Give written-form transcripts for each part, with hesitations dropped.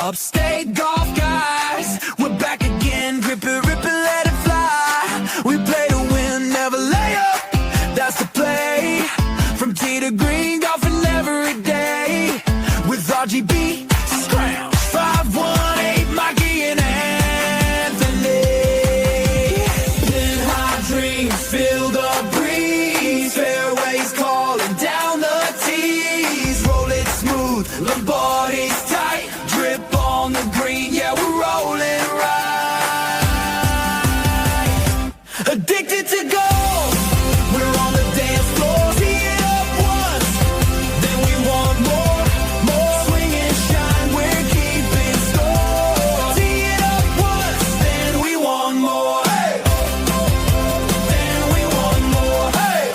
Upstate Golf Guys, we're back again. Grip it, rip it, let it fly. We play to win, never lay up. That's the play. From tee to green, golfing every day. With RGB, scram. 518, Mikey and Anthony. Pin high dreams, feel the breeze. Fairways calling down the tees. Roll it smooth, the body's tight. Drip on the green, yeah, we're rolling right. Addicted to gold, we're on the dance floor. Tee it up once, then we want more, more. Swing and shine, we're keeping score. Tee it up once, then we want more. Hey, then we want more. Hey,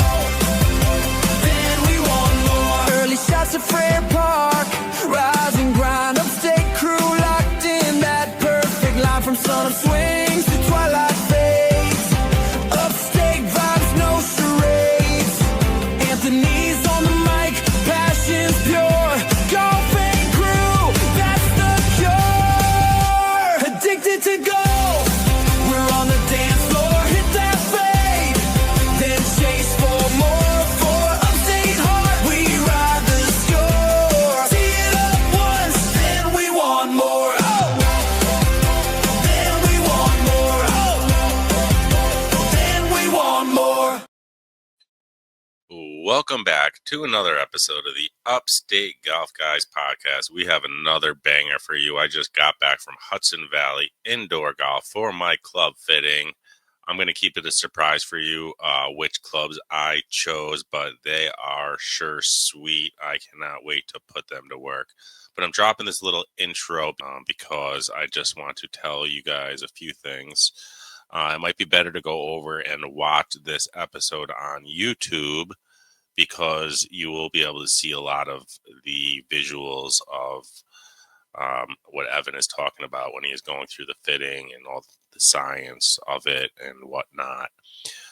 then we want more. Early shots at Fair Park, rise and grind. Upstate crew locked in that perfect line. From sun-up swings to twilight fades. Upstate vibes, no charades. Anthony's on the mic, passion's pure. Golfing crew, that's the cure. Addicted to gold, we're on the dance floor. Hit that fade, then chase for more. For Upstate heart, we ride the score. Tee it up once, then we want more. Oh, then we want more. Oh, then we want more. Welcome back to another episode of the Upstate Golf Guys podcast. We have another banger for you. I just got back from Hudson Valley Indoor Golf for my club fitting. I'm going to keep it a surprise for you which clubs I chose, but they are sure sweet. I cannot wait to put them to work. But I'm dropping this little intro because I just want to tell you guys a few things. It might be better to go over and watch this episode on YouTube because you will be able to see a lot of the visuals of what Evan is talking about when he is going through the fitting and all the science of it and whatnot.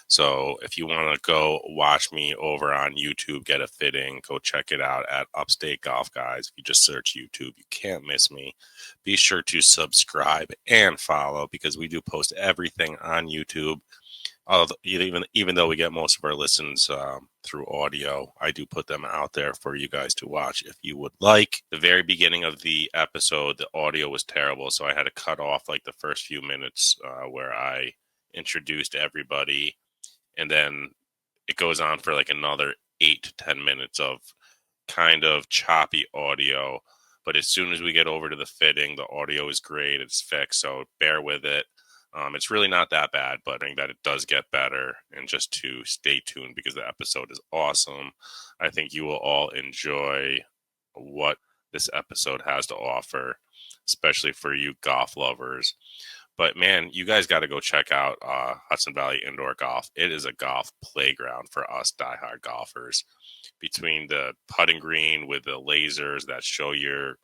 So if you want to go watch me over on YouTube, get a fitting, go check it out at Upstate Golf Guys. If you just search YouTube, you can't miss me. Be sure to subscribe and follow because we do post everything on YouTube. Even though we get most of our listens through audio, I do put them out there for you guys to watch if you would like. The very beginning of the episode, the audio was terrible, so I had to cut off like the first few minutes where I introduced everybody, and then it goes on for like another 8 to 10 minutes of kind of choppy audio. But as soon as we get over to the fitting, the audio is great. It's fixed, so bear with it. It's really not that bad, but I think that it does get better, and just to stay tuned because the episode is awesome. I think you will all enjoy what this episode has to offer, especially for you golf lovers. But man, you guys got to go check out Hudson Valley Indoor Golf. It is a golf playground for us diehard golfers. Between the putting green with the lasers that show your,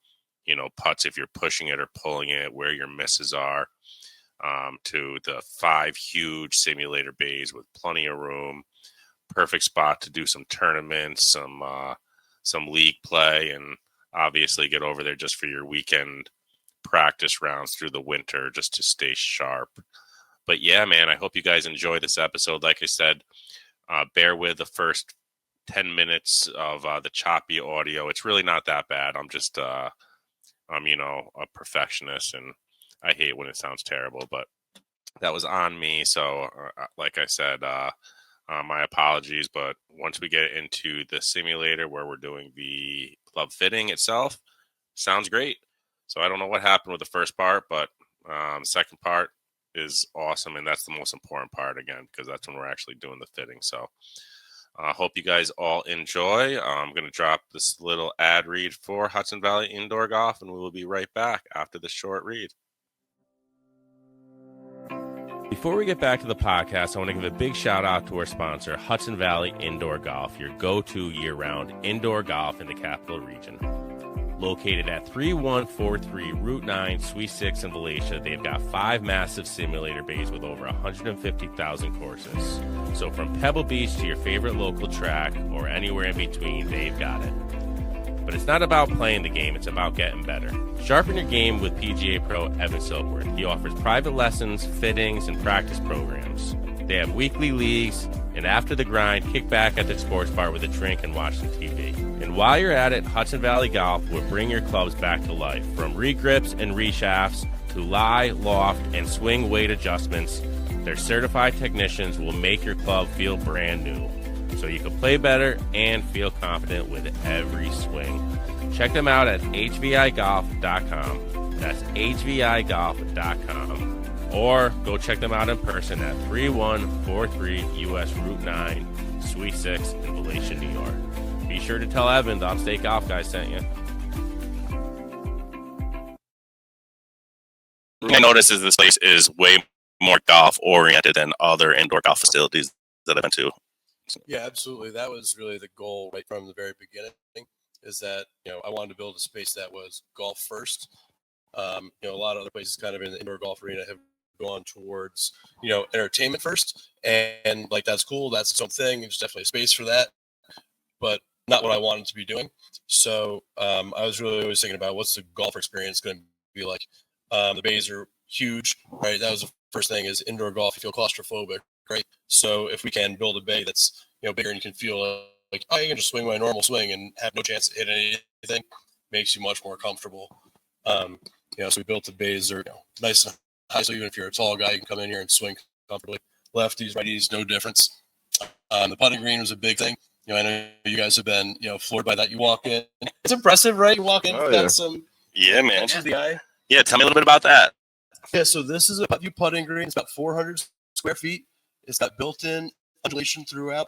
putts if you're pushing it or pulling it, where your misses are, to the 5 huge simulator bays with plenty of room, perfect spot to do some tournaments, some league play, and obviously get over there just for your weekend practice rounds through the winter just to stay sharp. But yeah, man, I hope you guys enjoy this episode. Like I said, bear with the first 10 minutes of the choppy audio. It's really not that bad. I'm just, I'm a perfectionist, and I hate when it sounds terrible, but that was on me. So like I said, my apologies. But once we get into the simulator where we're doing the club fitting itself, sounds great. So I don't know what happened with the first part, but the second part is awesome. And that's the most important part, again, because that's when we're actually doing the fitting. So I hope you guys all enjoy. I'm going to drop this little ad read for Hudson Valley Indoor Golf, and we will be right back after this short read. Before we get back to the podcast, I want to give a big shout out to our sponsor, Hudson Valley Indoor Golf, your go-to year-round indoor golf in the capital region. Located at 3143 Route 9, Suite 6 in Valatia, they've got 5 massive simulator bays with over 150,000 courses. So from Pebble Beach to your favorite local track or anywhere in between, they've got it. But it's not about playing the game, it's about getting better. Sharpen your game with PGA Pro Evan Silkworth. He offers private lessons, fittings, and practice programs. They have weekly leagues, and after the grind, kick back at the sports bar with a drink and watch some TV. And while you're at it, Hudson Valley Golf will bring your clubs back to life. From re-grips and re-shafts to lie, loft, and swing weight adjustments, their certified technicians will make your club feel brand new, so you can play better and feel confident with every swing. Check them out at hvigolf.com. That's hvigolf.com. Or go check them out in person at 3143 US Route 9, Suite 6 in Valatia, New York. Be sure to tell Evan the Upstate Golf Guy sent you. I notice is this place is way more golf oriented than other indoor golf facilities that I've been to. Yeah, absolutely. That was really the goal right from the very beginning, is that, I wanted to build a space that was golf first. A lot of other places kind of in the indoor golf arena have gone towards, entertainment first. And like, that's cool. That's its own thing. There's definitely a space for that, but not what I wanted to be doing. So I was really always thinking about what's the golf experience going to be like. The bays are huge, right? That was the first thing, is indoor golf. You feel claustrophobic, right? So if we can build a bay that's, bigger, and you can feel like, oh, you can just swing my normal swing and have no chance to hit anything, makes you much more comfortable. So we built the bays are nice and high, so even if you're a tall guy, you can come in here and swing comfortably. Lefties, righties, no difference. The putting green was a big thing. I know you guys have been, floored by that. You walk in, it's impressive, right? You walk in, got some, man. The eye. Yeah, tell me a little bit about that. Yeah, so this is a putting green. It's about 400 square feet. It's got built-in undulation throughout.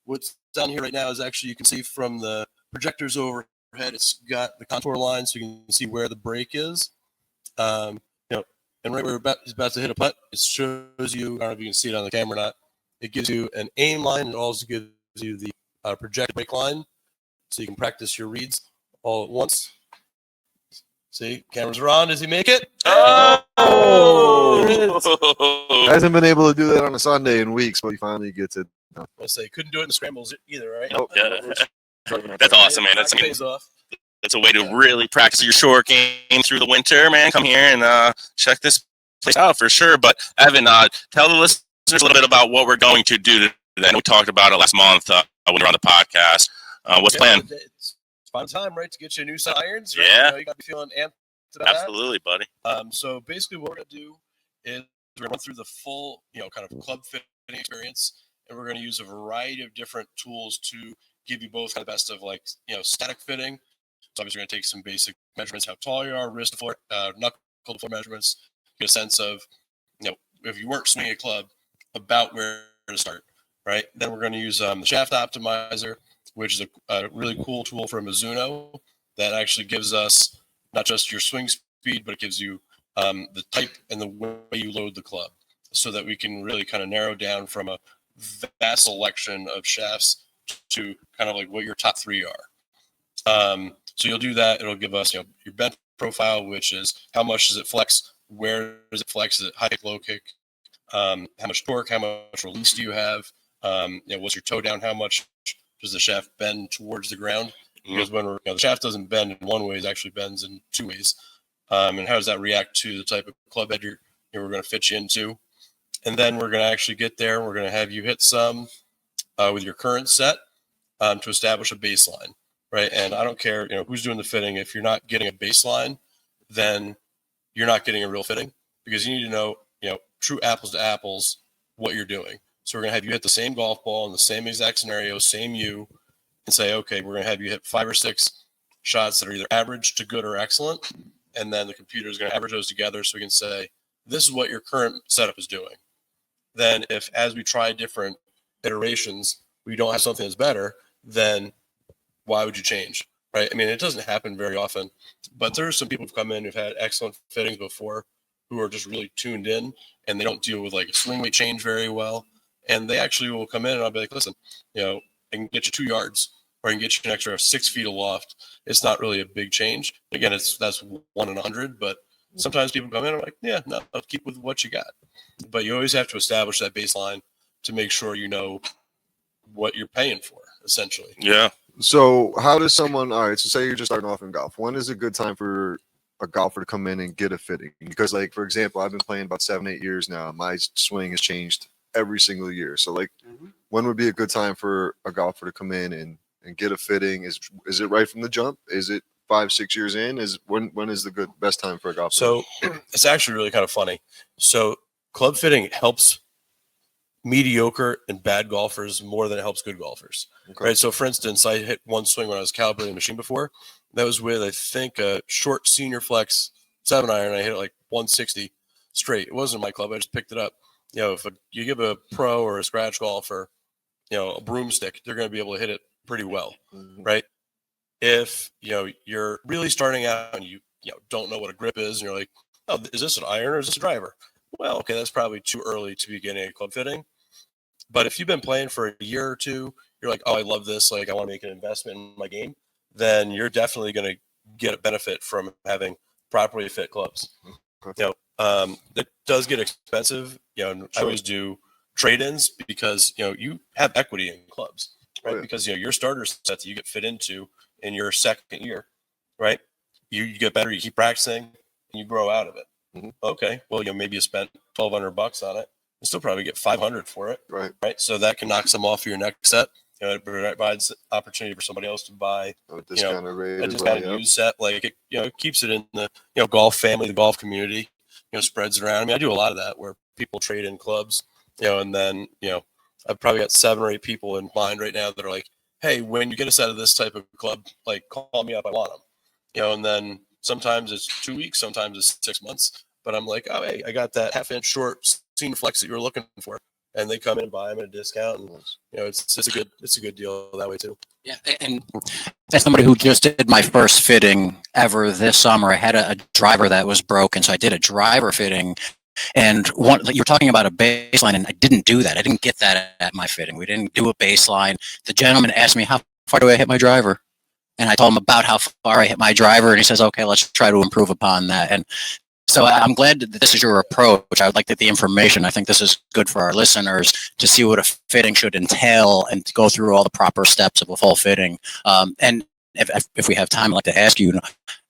What's down here right now is actually, you can see from the projectors overhead, it's got the contour line, so you can see where the break is. And right where he's about to hit a putt, it shows you, I don't know if you can see it on the camera or not, it gives you an aim line, and it also gives you the projected break line, so you can practice your reads all at once. See, cameras are on. Does he make it? Oh! Hasn't been able to do that on a Sunday in weeks, but he finally gets it. I say couldn't do it in the scrambles either, right? Oh, yeah. That's awesome, man. That's a way to really practice your short game through the winter, man. Come here and check this place out for sure. But Evan, tell the listeners a little bit about what we're going to do today. We talked about it last month when we were on the podcast. What's the plan? It's fun time, right, to get you a new set of irons. Right? Yeah. You got to be feeling amped about Absolutely, buddy. So basically what we're going to do is we're going to run through the full, kind of club fitting experience, and we're going to use a variety of different tools to give you both kind of the best of, like, static fitting. So obviously we're going to take some basic measurements, how tall you are, wrist to floor, knuckle to floor measurements, get a sense of, if you weren't swinging a club, about where to start, right? Then we're going to use the shaft optimizer, which is a really cool tool from Mizuno that actually gives us not just your swing speed, but it gives you the type and the way you load the club, so that we can really kind of narrow down from a vast selection of shafts to kind of like what your top three are. So you'll do that. It'll give us, your bent profile, which is how much does it flex? Where does it flex? Is it high kick, low kick? How much torque? How much release do you have? What's your toe down? How much does the shaft bend towards the ground? Because when the shaft doesn't bend in one way, it actually bends in two ways. And how does that react to the type of club head we're going to fit you into? And then we're going to actually get there. We're going to have you hit some with your current set to establish a baseline, right? And I don't care, who's doing the fitting. If you're not getting a baseline, then you're not getting a real fitting, because you need to know, true apples to apples, what you're doing. So we're going to have you hit the same golf ball in the same exact scenario, same you, and say, okay, we're going to have you hit 5 or 6 shots that are either average to good or excellent. And then the computer is going to average those together, so we can say, this is what your current setup is doing. Then if, as we try different iterations, we don't have something that's better, then why would you change, right? I mean, it doesn't happen very often, but there are some people who've come in who've had excellent fittings before, who are just really tuned in, and they don't deal with like a swing weight change very well. And they actually will come in, and I'll be like, listen, I can get you 2 yards, or I can get you an extra 6 feet of loft. It's not really a big change. Again, that's 1 in 100, but sometimes people come in and are like, yeah, no, I'll keep with what you got. But you always have to establish that baseline to make sure you know what you're paying for, essentially. Yeah. So how does someone? All right. So say you're just starting off in golf. When is a good time for a golfer to come in and get a fitting? Because, like, for example, I've been playing about 7, 8 years now. My swing has changed every single year. So, like, when would be a good time for a golfer to come in and get a fitting? Is it right from the jump? Is it 5, 6 years in? Is when is the best time for a golfer? So it's actually really kind of funny. So club fitting helps mediocre and bad golfers more than it helps good golfers. Okay. Right. So for instance, I hit one swing when I was calibrating the machine before. That was with, I think, a short senior flex 7-iron. I hit it like 160 straight. It wasn't my club. I just picked it up. You know, if you give a pro or a scratch golfer, you know, a broomstick, they're going to be able to hit it pretty well. Right. If, you know, you're really starting out and you don't know what a grip is and you're like, oh, is this an iron or is this a driver? Well, okay, that's probably too early to be getting a club fitting. But if you've been playing for a year or two, you're like, oh, I love this. Like, I want to make an investment in my game. Then you're definitely going to get a benefit from having properly fit clubs. Okay. You know, that does get expensive. You know, and I always do trade-ins because, you know, you have equity in clubs, right? Oh, yeah. Because, you know, your starter set that you get fit into in your second year, right? You get better, you keep practicing, and you grow out of it. Okay, well, you know, maybe you spent $1,200 on it. You still probably get $500 for it, right? So that can knock some off your next set. You know, it provides opportunity for somebody else to buy A discounted rate. a as discounted well, used set. Like it, you know, it keeps it in the golf family, the golf community. You know, spreads it around. I mean, I do a lot of that where people trade in clubs. You know, and then I've probably got 7 or 8 people in mind right now that are like, hey, when you get a set of this type of club, like call me up, I want them. You know, and then sometimes it's 2 weeks, sometimes it's 6 months. But I'm like, oh, hey, I got that half-inch short senior flex that you were looking for, and they come in and buy them at a discount, and it's a good deal that way too. Yeah, and as somebody who just did my first fitting ever this summer, I had a driver that was broken, so I did a driver fitting. And you're talking about a baseline, and I didn't do that. I didn't get that at my fitting. We didn't do a baseline. The gentleman asked me, how far do I hit my driver? And I told him about how far I hit my driver, and he says, okay, let's try to improve upon that. And so I'm glad that this is your approach. I would like that the information, I think this is good for our listeners to see what a fitting should entail and to go through all the proper steps of a full fitting. And if we have time, I'd like to ask you,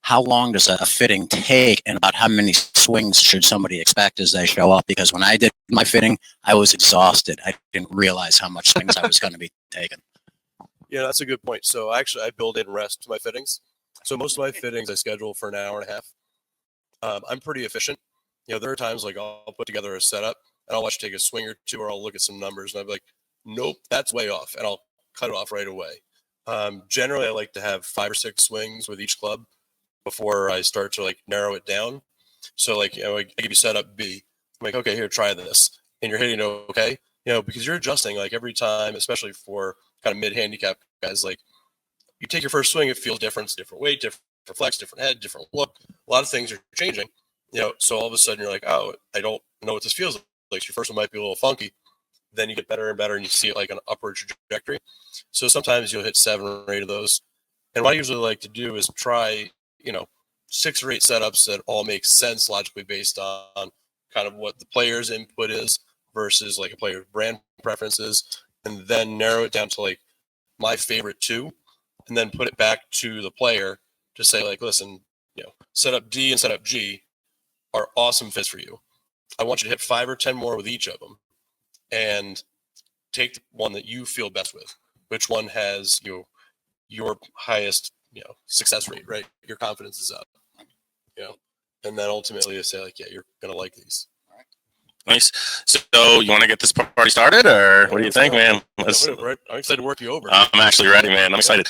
how long does a fitting take and about how many swings should somebody expect as they show up? Because when I did my fitting, I was exhausted. I didn't realize how much swings I was going to be taking. Yeah, that's a good point. So actually, I build in rest to my fittings. So most of my fittings I schedule for an hour and a half. I'm pretty efficient. You know, there are times like I'll put together a setup and I'll watch take a swing or two, or I'll look at some numbers and I'll be like, nope, that's way off, and I'll cut it off right away. Generally, I like to have 5 or 6 swings with each club before I start to like narrow it down. So like, I give you setup B. I'm like, okay, here, try this, and you're hitting okay. You know, because you're adjusting like every time, especially for kind of mid-handicap guys. Like, you take your first swing, it feels different. It's different weight, different flex, different head, different look. A lot of things are changing. You know, so all of a sudden you're like, oh, I don't know what this feels like. So your first one might be a little funky. Then you get better and better, and you see it like an upward trajectory. So sometimes you'll hit 7 or 8 of those. And what I usually like to do is try, 6 or 8 setups that all make sense logically based on kind of what the player's input is versus like a player's brand preferences, and then narrow it down to like my favorite 2, and then put it back to the player to say like, listen, setup D and setup G are awesome fits for you. I want you to hit 5 or 10 more with each of them, and take the one that you feel best with. Which one has your highest success rate, right? Your confidence is up, and then ultimately you say like, yeah, you're gonna like these. Nice. So you want to get this party started, or what do you think, man? I'm excited to work you over. I'm actually ready, man. I'm excited.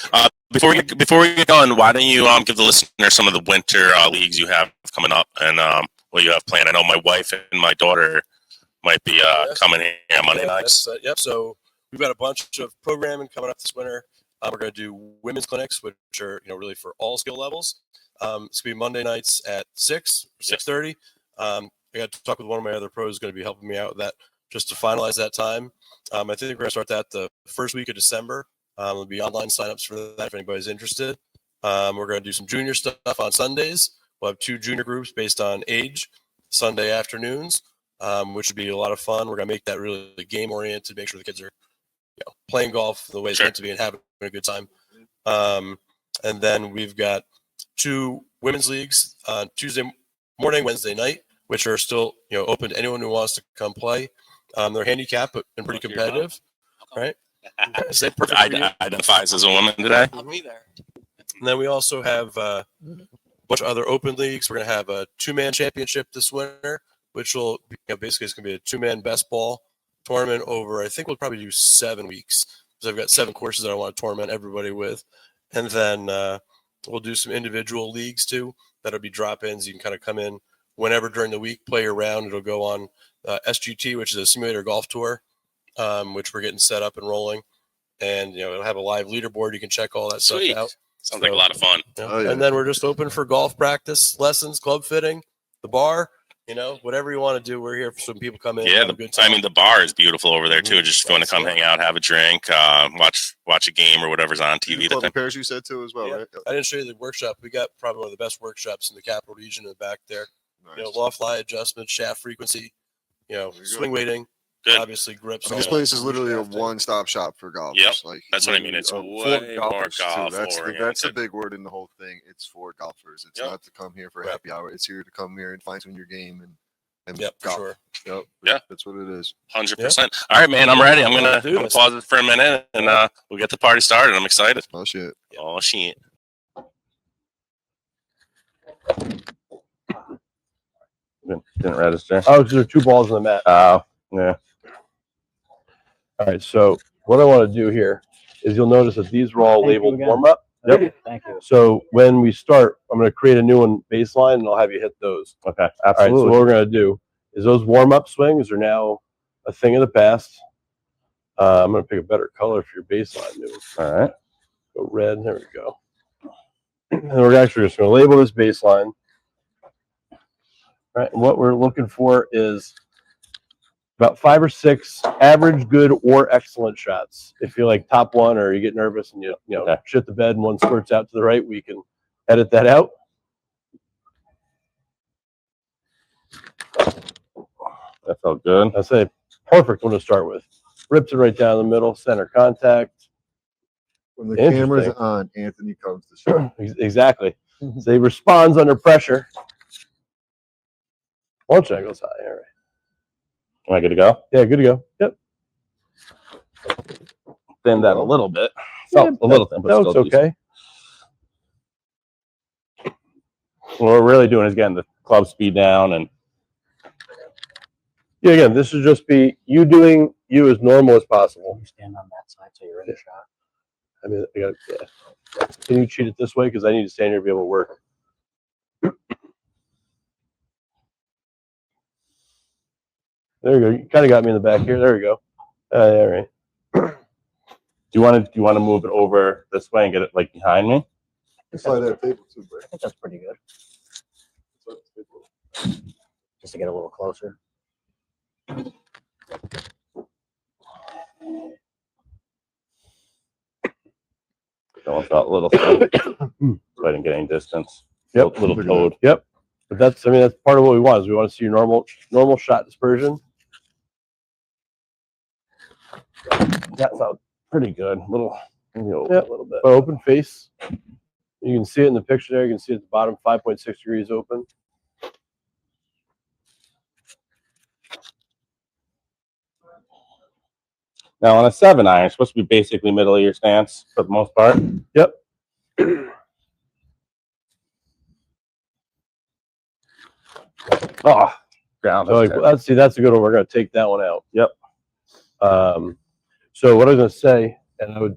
Before we get going, why don't you give the listeners some of the winter leagues you have coming up and what you have planned? I know my wife and my daughter might be coming here on Monday nights. Yep. So we've got a bunch of programming coming up this winter. We're going to do women's clinics, which are really for all skill levels. It's going to be Monday nights at 6 or 6:30. I got to talk with one of my other pros who's going to be helping me out with that just to finalize that time. I think we're going to start that the first week of December. There'll be online signups for that if anybody's interested. We're going to do some junior stuff on Sundays. We'll have 2 junior groups based on age, Sunday afternoons, which would be a lot of fun. We're going to make that really game oriented, make sure the kids are playing golf the way it's meant to be and having a good time. And then we've got 2 women's leagues on Tuesday morning, Wednesday night, which are still open to anyone who wants to come play. They're handicapped and pretty competitive, right? Is that perfect for you? Identifies as a woman today. I'll be there. And then we also have a bunch of other open leagues. We're going to have a 2-man championship this winter, which will basically it's going to be a 2-man best ball tournament over, I think we'll probably do 7 weeks. Because I've got 7 courses that I want to tournament everybody with. And then we'll do some individual leagues too. That'll be drop-ins. You can kind of come in whenever during the week, play around. It'll go on SGT, which is a simulator golf tour, which we're getting set up and rolling. And, it'll have a live leaderboard. You can check all that Sweet. stuff out. Sounds like a lot of fun. Oh, yeah. And then we're just open for golf practice, lessons, club fitting, the bar, whatever you want to do. We're here for some people come in. Yeah, have a good time. the bar is beautiful over there too. Just if you want to come hang out, have a drink, watch a game or whatever's on TV. Club pairs you said too as well, Yeah. right? I didn't show you the workshop. We got probably one of the best workshops in the Capital Region in the back there. Nice. Loft lie adjustment, shaft frequency, you swing weighting, Good. obviously grips. This place is literally a one-stop shop for golf. Yep. Like, That's what I mean. It's literally, way for more golfers, too. golf That's oriented. a big word in the whole thing. It's for golfers. It's Yep. not to come here for Right. happy hour. It's here to come here and fine tune your game and Yep, for golf. sure. Yep. Yeah. That's what it is. 100%. All right, man. I'm ready. I'm gonna Do this. pause it for a minute and we'll get the party started. I'm excited. Oh shit. Oh shit. Didn't register. Oh, because there are 2 balls in the mat. Oh, yeah. All right, so what I want to do here is you'll notice that these are all labeled warm up. Yep. Thank you. So when we start, I'm going to create a new one baseline and I'll have you hit those. Okay. All right, so Absolutely. what we're going to do is those warm up swings are now a thing of the past. I'm going to pick a better color for your baseline move. All right. Go red. There we go. And we're actually just going to label this baseline. All right, and what we're looking for is about 5 or 6 average, good, or excellent shots. If you're like top one or you get nervous and you Okay. shit the bed and one squirts out to the right, we can edit that out. That felt good. That's a perfect one to start with. Rips it right down the middle, center contact. When the Interesting. camera's on, Anthony comes to show. Exactly. So he responds under pressure. Launch angle's high. All right. Am I good to go? Yeah, good to go. Yep. Thin that a little bit. Felt a little thin, but No, still it's okay. What we're really doing is getting the club speed down and Yeah, again, this should just be you doing you as normal as possible. You stand on that side so you're in the shot. I mean, yeah. Can you cheat it this way? Because I need to stand here to be able to work. There you go. You kind of got me in the back here. There we go. All right. do you want to move it over this way and get it like behind me? Slide that table too, bro. I think that's pretty good. Just to get a little closer. Going a little slow. So I didn't get any distance. Yep. Little toad. Yep. But that's part of what we want is we want to see your normal shot dispersion. That felt pretty good. Little, maybe over Yep. a little bit. But open face. You can see it in the picture there. You can see at the bottom 5.6 degrees open. Now on a 7-iron, it's supposed to be basically middle of your stance for the most part. Yep. Oh, ground. So like, that's a good one. We're going to take that one out. Yep. So what I was going to say, and I would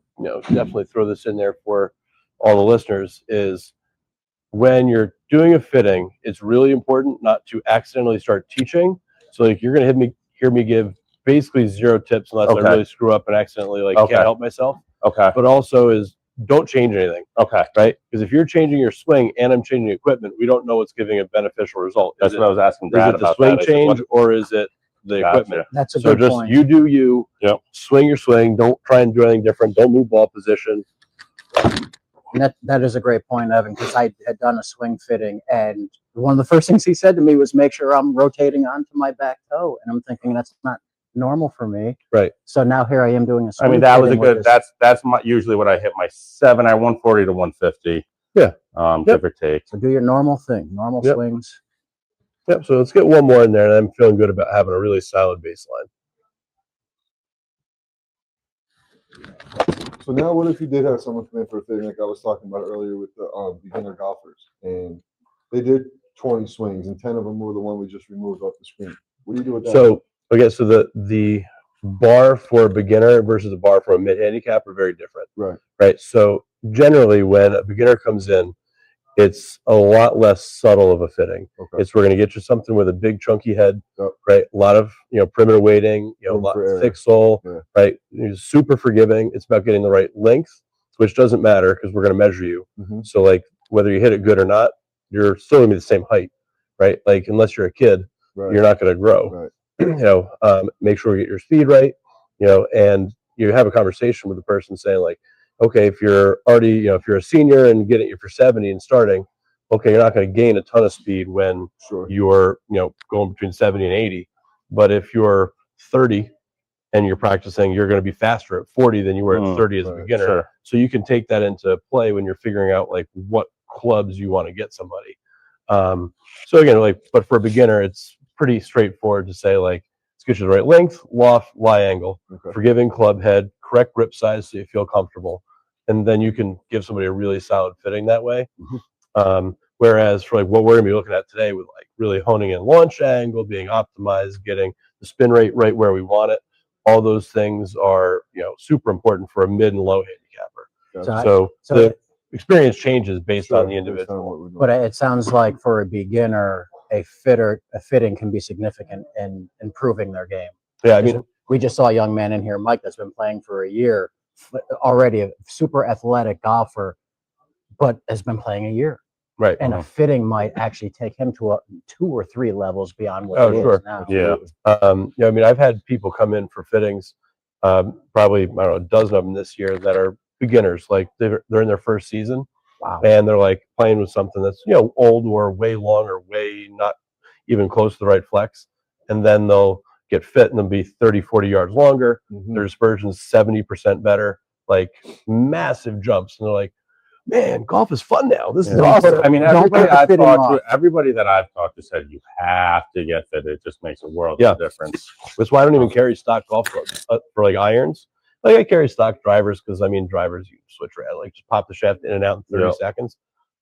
definitely throw this in there for all the listeners, is when you're doing a fitting, it's really important not to accidentally start teaching. So like you're going to hear me give basically 0 tips unless Okay. I really screw up and accidentally Okay. can't help myself. Okay. But also is don't change anything, Okay. right? Because if you're changing your swing and I'm changing equipment, we don't know what's giving a beneficial result. That's Is what I was asking is Brad it the about. swing that. I said, change what- or is it the Gotcha. equipment? That's a So good just point. you do you. Yep. Swing your swing. Don't try and do anything different. Don't move ball position. And that is a great point, Evan, because I had done a swing fitting, and one of the first things he said to me was, "Make sure I'm rotating onto my back toe." And I'm thinking that's not normal for me. Right. So now here I am doing a I swing mean, that was a fitting with good. this. That's usually what I hit my 7 iron 140 to 150. Yeah. Give Yep. or take. So do your normal thing, normal Yep. swings. Yep. So let's get one more in there, and I'm feeling good about having a really solid baseline. So now, what if you did have someone come in for a fitting, like I was talking about earlier with the beginner golfers, and they did 20 swings, and 10 of them were the one we just removed off the screen? What do you do with that? So okay, so the bar for a beginner versus a bar for a mid handicap are very different. Right. Right. So generally, when a beginner comes in, it's a lot less subtle of a fitting. Okay. It's we're going to get you something with a big chunky head, Yep. right? A lot of perimeter weighting, a Room lot for error. thick sole, Yeah. right? It's super forgiving. It's about getting the right length, which doesn't matter because we're going to measure you. Mhm. So like whether you hit it good or not, you're still going to be the same height, right? Like unless you're a kid, Right. you're not going to grow. Right. Make sure you get your speed right, and you have a conversation with the person saying like, okay, if you're already, if you're a senior and getting it for 70 and starting, okay, you're not going to gain a ton of speed when Sure. you're, going between 70 and 80. But if you're 30 and you're practicing, you're going to be faster at 40 than you were at 30 as a right, beginner. sure. So you can take that into play when you're figuring out like what clubs you want to get somebody. So again, but for a beginner, it's pretty straightforward to say like, let's get you the right length, loft, lie angle, Okay. forgiving club head, correct grip size so you feel comfortable, and then you can give somebody a really solid fitting that way. Whereas for like what we're gonna be looking at today with like really honing in launch angle, being optimized, getting the spin rate right where we want it, all those things are super important for a mid and low handicapper. Gotcha. So the experience changes based on the Based on individual. what we're doing. But it sounds like for a beginner, a fitting can be significant in improving their game. Yeah, I mean, We just saw a young man in here, Mike, that's been playing for a year, already a super athletic golfer, but has been playing a year. right. And a fitting might actually take him to 2 or 3 levels beyond what Oh, he sure. is now. Yeah. I mean, I've had people come in for fittings, probably, I don't know, a dozen of them this year that are beginners. Like they're in their first season. Wow. And they're like playing with something that's, old or way long or way not even close to the right flex. And then they'll get fit and they'll be 30, 40 yards longer. Mhm. Their dispersion's 70% better, like massive jumps. And they're like, man, golf is fun now. This is Yeah. awesome. I mean, Don't everybody put the I've fitting talked off. to, everybody that I've talked to said you have to get fit. It just makes a world Yeah. of difference. That's why I don't even carry stock golf clubs for like irons. Like I carry stock drivers because drivers you switch around, like just pop the shaft in and out in 30 Yeah. seconds.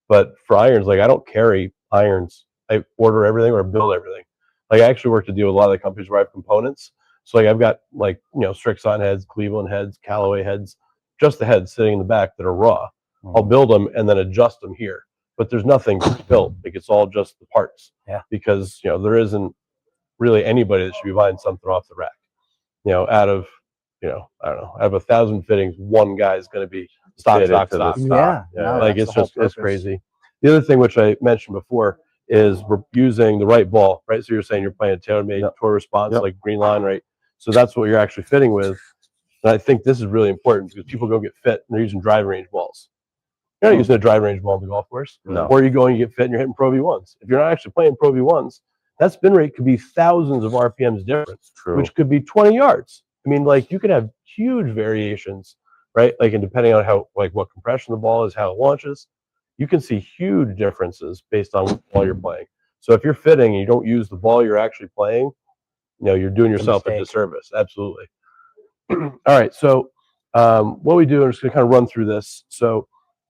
But for irons, like I don't carry irons. I order everything or build everything. Like I actually work to deal with a lot of the companies where I have components. So like I've got like Strixon heads, Cleveland heads, Callaway heads, just the heads sitting in the back that are raw. I'll build them and then adjust them here. But there's nothing built. Like it's all just the parts. Yeah. Because there isn't really anybody that should be buying something off the rack. Out of I don't know, out of 1,000 fittings, one guy is going to be stock. Yeah. Yeah. Like that's it's the whole it's purpose. crazy. The other thing which I mentioned before is we're using the right ball, right? So you're saying you're playing a tailor-made tour response, like green line, right? So that's what you're actually fitting with. And I think this is really important because people go get fit and they're using driving range balls. You're not using a driving range ball on the golf course. No. Or you go and you get fit and you're hitting Pro V1s. If you're not actually playing Pro V1s, that spin rate could be thousands of RPMs difference, True. which could be 20 yards. I mean, like you could have huge variations, right? Like, and depending on how, like what compression the ball is, how it launches, you can see huge differences based on what ball you're playing. So if you're fitting and you don't use the ball you're actually playing, you're doing yourself a disservice. Absolutely. All right. So what we do, I'm just going to kind of run through this. So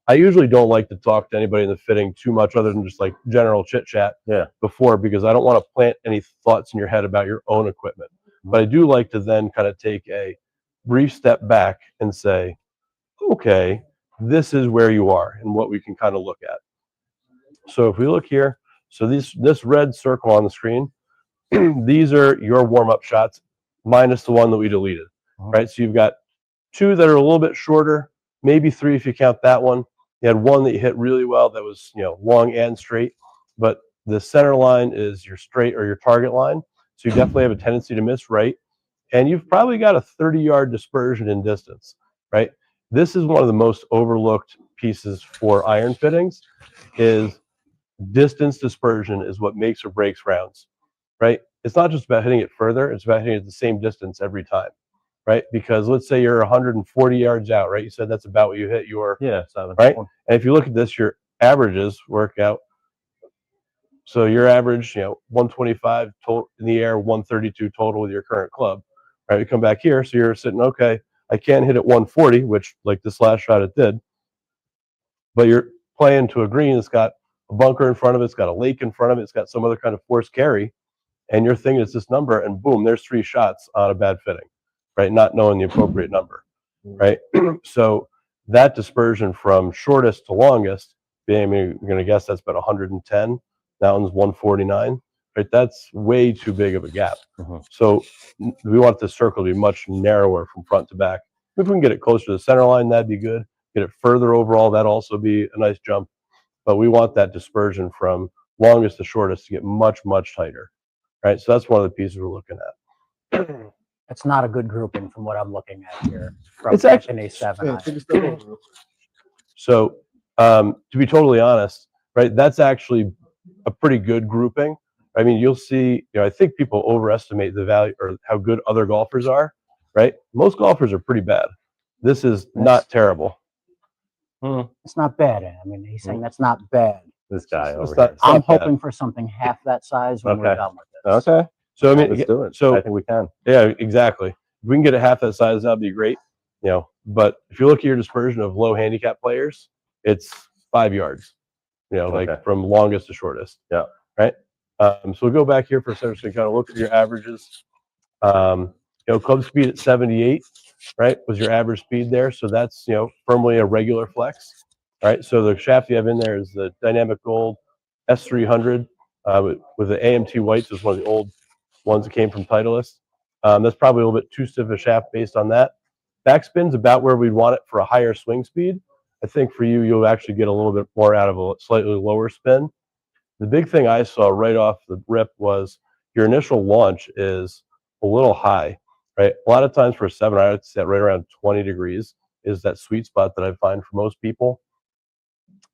I usually don't like to talk to anybody in the fitting too much other than just like general chit chat before, because I don't want to plant any thoughts in your head about your own equipment. But I do like to then kind of take a brief step back and say, okay, this is where you are and what we can kind of look at. So if we look here, so this red circle on the screen, these are your warm-up shots minus the one that we deleted, right? So you've got 2 that are a little bit shorter, maybe 3 if you count that one. You had 1 that you hit really well that was long and straight, but the center line is your straight or your target line. So you definitely have a tendency to miss right. And you've probably got a 30-yard dispersion in distance, right? This is one of the most overlooked pieces for iron fittings is distance dispersion is what makes or breaks rounds, right? it's not just about hitting it further, it's about hitting it the same distance every time, right? Because let's say you're 140 yards out, right? You said that's about what you hit your, Yeah, 7. right? And if you look at this, your averages work out. So your average, 125 total in the air, 132 total with your current club, right? You come back here, so you're sitting, okay, I can't hit at 140, which like this last shot it did, but you're playing to a green that's got a bunker in front of it, it's got a lake in front of it, it's got some other kind of forced carry, and you're thinking it's this number, and boom, there's 3 shots on a bad fitting, right? Not knowing the appropriate number, right? So that dispersion from shortest to longest, you're going to guess that's about 110. That one's 149, right? That's way too big of a gap. So we want the circle to be much narrower from front to back. If we can get it closer to the center line, that'd be good. Get it further overall, that'd also be a nice jump. But we want that dispersion from longest to shortest to get much, much tighter, right? So that's one of the pieces we're looking at. That's not a good grouping from what I'm looking at here. From It's actually- Anthony 7. Yeah, take a step over. So to be totally honest, right, that's actually a pretty good grouping. I mean, you'll see, I think people overestimate the value or how good other golfers are, right? Most golfers are pretty bad. This is not terrible. It's not bad. I mean, he's saying that's not bad. This guy It's over not- here. it's not I'm bad. hoping for something half that size when we're Okay. done with this. Okay, So I mean, let's do it. so I think we can. yeah, exactly. If we can get it half that size, that'd be great. But if you look at your dispersion of low handicap players, it's 5 yards. Like Okay. from longest to shortest. Yeah. Right. So we'll go back here for a second to kind of look at your averages. Club speed at 78, right, was your average speed there. So that's firmly a regular flex. Right. So the shaft you have in there is the Dynamic Gold S300 with the AMT whites. Is one of the old ones that came from Titleist. That's probably a little bit too stiff a shaft based on that. Backspin's about where we'd want it for a higher swing speed. I think for you, you'll actually get a little bit more out of a slightly lower spin. The big thing I saw right off the rip was your initial launch is a little high, right? A lot of times for a 7, I would set right around 20 degrees is that sweet spot that I find for most people.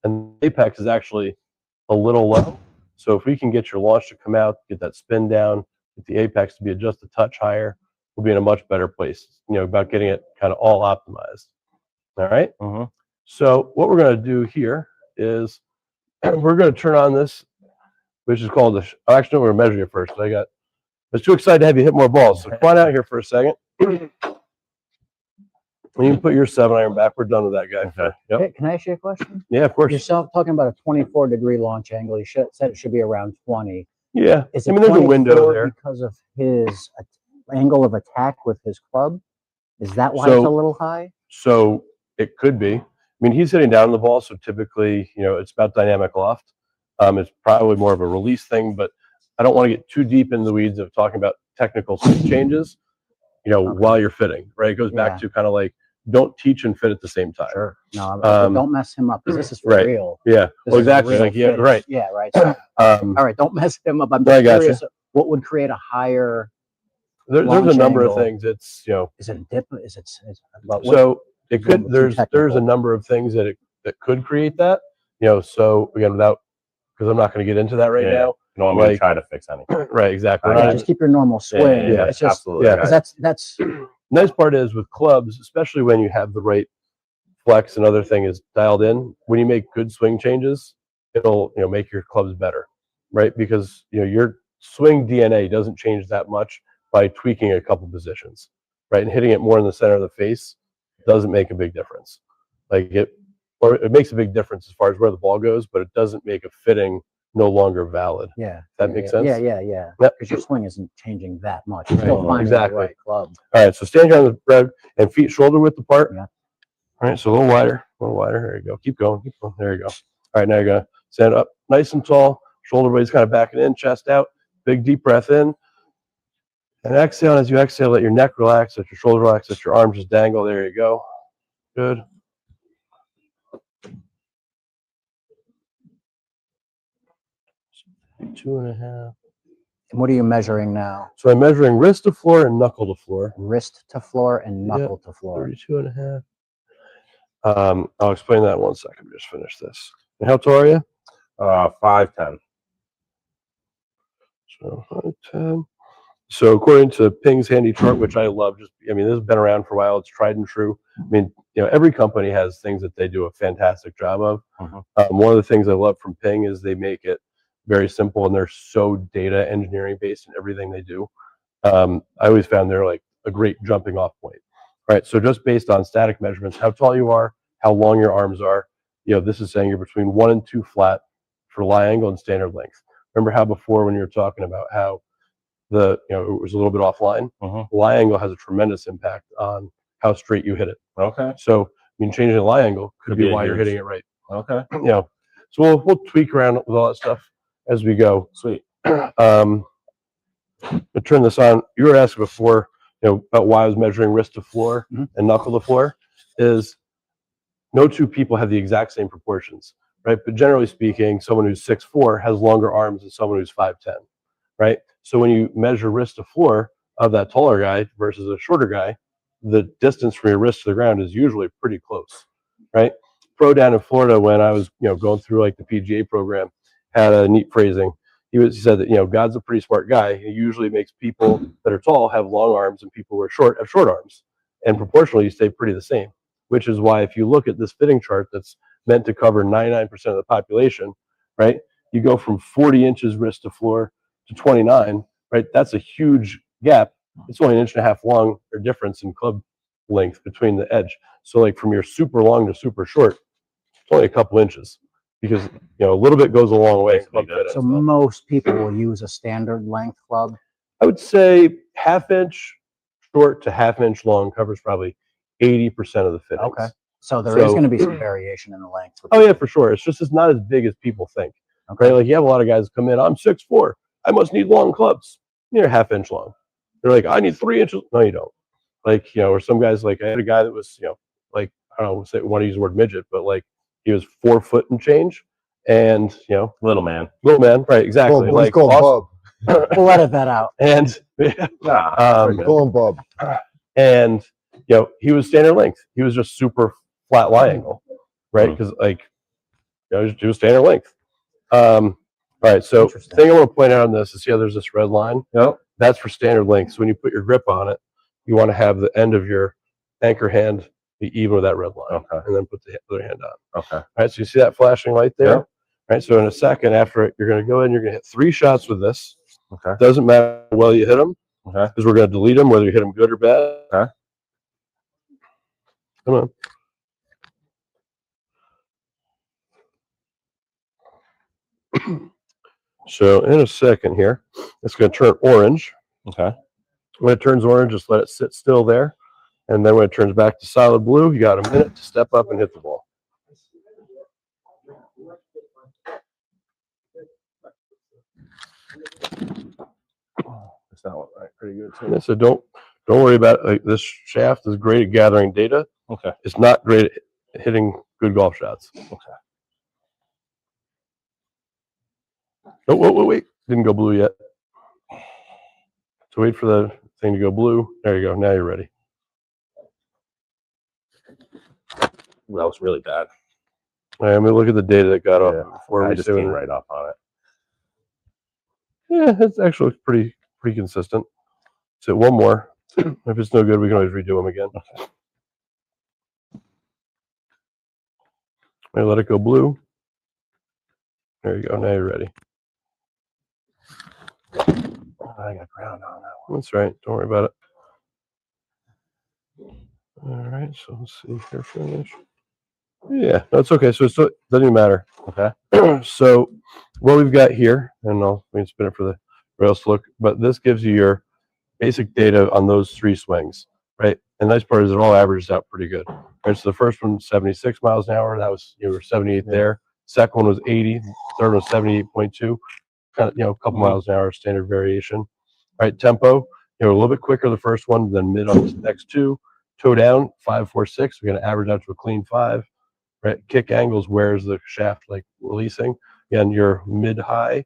And the apex is actually a little low. So if we can get your launch to come out, get that spin down, get the apex to be just a touch higher, we'll be in a much better place, about getting it kind of all optimized. All right. So what we're going to do here is we're going to turn on this, which is called actually, we're going to measure you first. I was too excited to have you hit more balls. So come on out here for a second. You can put your 7-iron back. We're done with that guy. Okay. Yep. Hey, can I ask you a question? Yeah, of course. You're talking about a 24-degree launch angle. You said it should be around 20. Yeah. Is I it mean, there's a window 24 there. because of his angle of attack with his club? Is that why So- it's a little high? So it could be. I mean, he's hitting down the ball, so typically, it's about dynamic loft. It's probably more of a release thing, but I don't want to get too deep in the weeds of talking about technical swing changes, while you're fitting, right? It goes back to kind of like, don't teach and fit at the same time. Sure. No, Um, don't mess him up because this is for right. real. Yeah, This well, is exactly. real Like, yeah, fitting. right. Yeah, right. So, all right, don't mess him up. I'm I just gotcha. curious. What would create a higher? There's a launch number angle. of things. It's, Is it a dip? Is it? But so it Don't could, be too there's a technical. number of things that could create that, so again, because I'm not going to get into that right Yeah. now. You don't want me to Like- try to fix anything. Right, exactly. I We're got not just keep your normal swing. yeah, It's just absolutely. yeah. because that's nice part is with clubs, especially when you have the right flex and other thing is dialed in, when you make good swing changes, it'll make your clubs better, right? Because your swing DNA doesn't change that much by tweaking a couple positions, right? And hitting it more in the center of the face doesn't make a big difference. It makes a big difference as far as where the ball goes, but it doesn't make a fitting no longer valid. yeah. That yeah, makes yeah, sense? Yeah. Yep. Because your swing isn't changing that much. You're still Right. finding Exactly. the right club. All right, so stand here on the bread and feet shoulder width apart. Yeah. All right, so a little wider. There you go. Keep going. There you go. All right, now you're going to stand up nice and tall. Shoulder blades kind of backing in, chest out. Big deep breath in. And exhale. And as you exhale, let your neck relax, let your shoulder relax, let your arms just dangle. There you go. Good. Two and a half. And what are you measuring now? So I'm measuring wrist to floor and knuckle to floor. Wrist to floor and knuckle to floor. 32 and a half. I'll explain that in 1 second. Just finish this. And how tall are you? 5'10". So 5'10". So according to Ping's handy chart, which I love, I mean, this has been around for a while. It's tried and true. I mean, every company has things that they do a fantastic job of. One of the things I love from Ping is they make it very simple, and they're so data engineering based in everything they do. I always found they're like a great jumping off point. All right, so just based on static measurements, how tall you are, how long your arms are, this is saying you're between 1 and 2 flat for lie angle and standard length. Remember how before when you were talking about how it was a little bit offline? Lie angle has a tremendous impact on how straight you hit it. Okay. So I mean, changing the lie angle could be a why you're huge- hitting it right. Okay. So we'll tweak around with all that stuff as we go. Sweet. I turn this on. You were asking before, about why I was measuring wrist to floor and knuckle to floor. Is no two people have the exact same proportions, right? But generally speaking, someone who's 6'4" has longer arms than someone who's 5'10", right? So when you measure wrist to floor of that taller guy versus a shorter guy, the distance from your wrist to the ground is usually pretty close, right? Pro down in Florida, when I was going through like the PGA program, had a neat phrasing. He said that God's a pretty smart guy. He usually makes people that are tall have long arms and people who are short have short arms, and proportionally you stay pretty the same. Which is why if you look at this fitting chart that's meant to cover 99% of the population, right? You go from 40 inches wrist to floor to 29, right? That's a huge gap. It's only 1.5 inches long or difference in club length between the edge. So like from your super long to super short, it's only a couple inches, because a little bit goes a long way. So most people will use a standard length club. I would say 1/2 inch short to 1/2 inch long covers probably 80% of the fittings. Okay. So there is going to be some variation in the length. Oh yeah, for sure. It's not as big as people think. Okay. Right? Like you have a lot of guys come in, I'm 6'4", I must need long clubs. You're 1/2 inch long. They're like, I need 3 inches. No, you don't. Like, or some guys, like I had a guy that was, like, I don't know, want to use the word midget, but like he was 4 foot and change, and Little man. right? Exactly. Let's Like call him awesome. Bob. We'll edit that out. And Call him Bob. and he was standard length. He was just super flat lie angle, right? Because like he was standard length. All right. So the thing I want to point out on this is, there's this red line. Yep. That's for standard length. So when you put your grip on it, you want to have the end of your anchor hand be even with that red line. Okay. And then put the other hand on. Okay. All right. So you see that flashing light there? Yep. All right. So in a second after it, you're going to go in. You're going to hit 3 shots with this. Okay. Doesn't matter how well you hit them. Okay. Because we're going to delete them whether you hit them good or bad. Okay. Come on. So in a second here, it's going to turn orange. Okay. When it turns orange, just let it sit still there. And then when it turns back to solid blue, you got a minute to step up and hit the ball. That's that one, right? Pretty good too. And so don't worry about it. Like, this shaft is great at gathering data. Okay. It's not great at hitting good golf shots. Okay. Oh, wait. Didn't go blue yet. So wait for the thing to go blue. There you go. Now you're ready. Well, that was really bad. All right, I'm going to look at the data that got Yeah, off before I we just do came it. right up on it. Yeah, it's actually pretty consistent. So one more. If it's no good, we can always redo them again. Okay. Let it go blue. There you go. Now you're ready. I got ground on that one. That's right. Don't worry about it. All right. So let's see here. Finish. Yeah, that's okay. So it doesn't even matter. Okay. So what we've got here, and we can spin it for the rails to look, but this gives you your basic data on those 3 swings, right? And the nice part is it all averages out pretty good. Right. So the first one, 76 miles an hour. That was, you were 78 there. Second one was 80. Third one was 78.2. Kind of, a couple miles an hour standard variation. All right. Tempo, a little bit quicker the first one, then mid on the next 2. Toe down, 5.46. We're going to average out to a clean 5. Right. Kick angles, where's the shaft like releasing? Again, your mid-high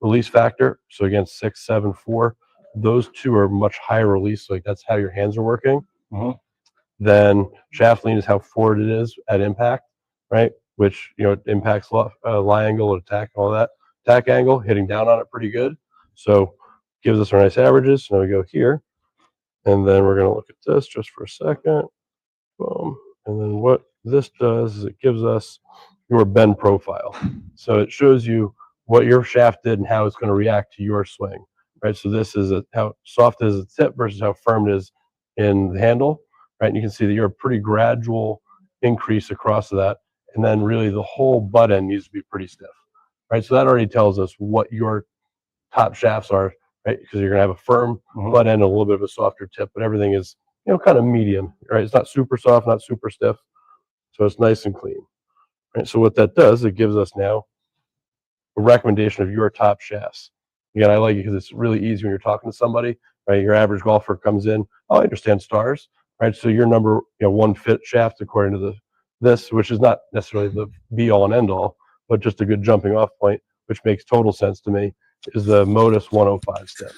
release factor. So again, 6, 7, 4. Those 2 are much higher release. Like that's how your hands are working. Then shaft lean is how forward it is at impact, right? Which impacts lie angle, attack, all that. Attack angle, hitting down on it pretty good. So gives us our nice averages. So now we go here, and then we're going to look at this just for a second. Boom. And then what this does is it gives us your bend profile. So it shows you what your shaft did and how it's going to react to your swing, right? So this is how soft is the tip versus how firm it is in the handle, right? And you can see that you're a pretty gradual increase across that. And then really the whole butt end needs to be pretty stiff, right? So that already tells us what your top shafts are, right? Because you're going to have a firm butt end and a little bit of a softer tip, but everything is, kind of medium, right? It's not super soft, not super stiff. So it's nice and clean, right? So what that does, it gives us now a recommendation of your top shafts. Again, I like it because it's really easy when you're talking to somebody, right? Your average golfer comes in, oh, I understand stars, right? So your number, one fit shaft according to this, which is not necessarily the be all and end all, but just a good jumping off point, which makes total sense to me, is the Modus 105 step,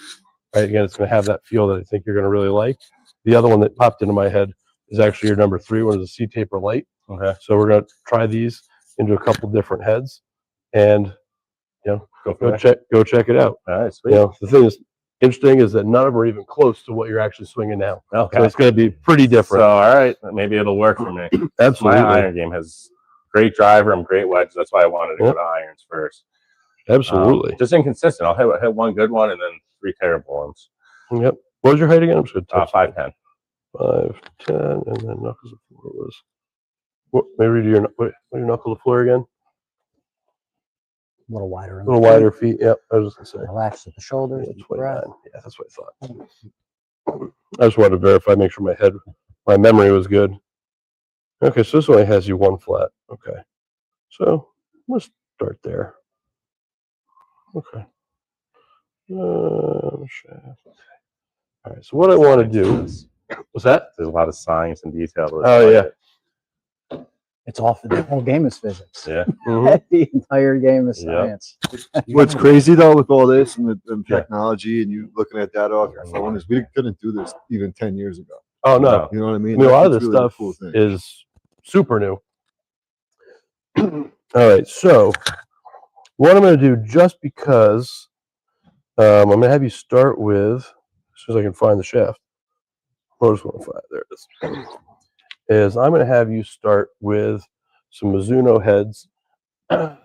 right? Again, it's going to have that feel that I think you're going to really like. The other one that popped into my head is actually your number 3 one, is the C taper light. Okay. So we're going to try these into a couple different heads, and go check it out. All right, sweet. The thing is interesting is that none of them are even close to what you're actually swinging now. Okay. So it's going to be pretty different. So, all right, maybe it'll work for me. Absolutely. My iron game has great driver and great wedges. That's why I wanted to go to irons first. Absolutely. Just inconsistent. I'll hit one good one and then 3 terrible ones. Yep. What was your height again? I'm just going to touch 5'10". 5'10", and then knuckles to floor was. What? Maybe do what your knuckle to floor again? A little wider. A little wider feet. Yep. I was just going to say. Relax at the shoulders. Yeah, 29. Yeah, that's what I thought. I just wanted to verify, make sure my memory was good. Okay, so this only has you one flat. Okay. So let's start there. Okay. Shaft. All right. So what I want to do. What's that? There's a lot of science and detail. Oh yeah. It's off. The whole game is physics. Yeah. The entire game is science. What's crazy though with all this and the technology and you looking at data off your phone is we couldn't do this even 10 years ago. Oh no. You know what I mean? I mean, a lot of this That's really the stuff cool thing. is super new. All right, so what I'm going to do, just because I'm going to have you start with, as soon as I can find the shaft, Modus 105, there it is, is I'm going to have you start with some Mizuno heads. Like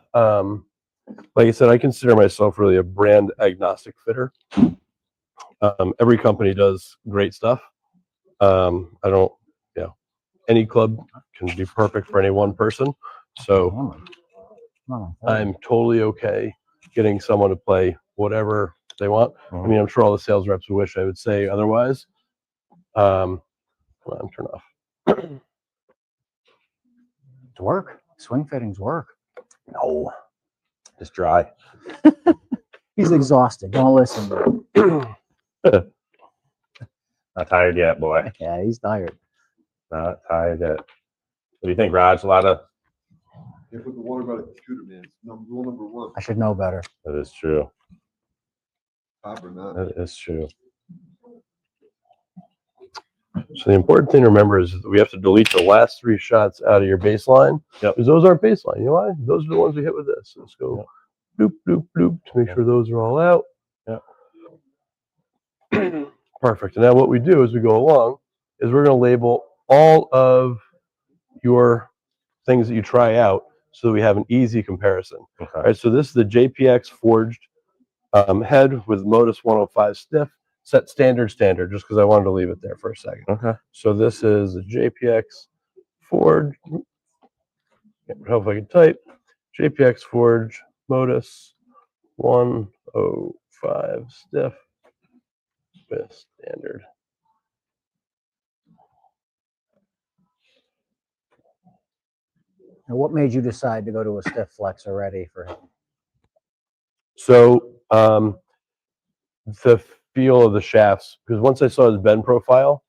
I said, I consider myself really a brand agnostic fitter. Every company does great stuff. I don't, any club can be perfect for any one person. So I'm totally okay getting someone to play whatever they want. I mean, I'm sure all the sales reps would wish I would say otherwise. Come on, turn off. It's work. Swing fittings work. No. Just dry. He's exhausted. Don't listen to him. Not tired yet, boy. Yeah, he's tired. Not tired yet. What do you think, Raj? A lot of. You put the water by the computer, man. Rule number 1. I should know better. That is true. Top or not. That is true. So the important thing to remember is that we have to delete the last 3 shots out of your baseline. Yep. Because those aren't baseline. You know why? Those are the ones we hit with this. So let's go bloop, bloop, bloop to make sure those are all out. Yeah. Perfect. And now what we do as we go along is we're going to label all of your things that you try out so that we have an easy comparison. Okay. All right. So this is the JPX forged head with Modus 105 stiff. Set standard, just because I wanted to leave it there for a second. Okay. So this is a JPX Forge. Hope I can type. JPX Forge Modus 105 stiff with standard. And what made you decide to go to a stiff flex already for him? So the feel of the shafts, because once I saw his bend profile,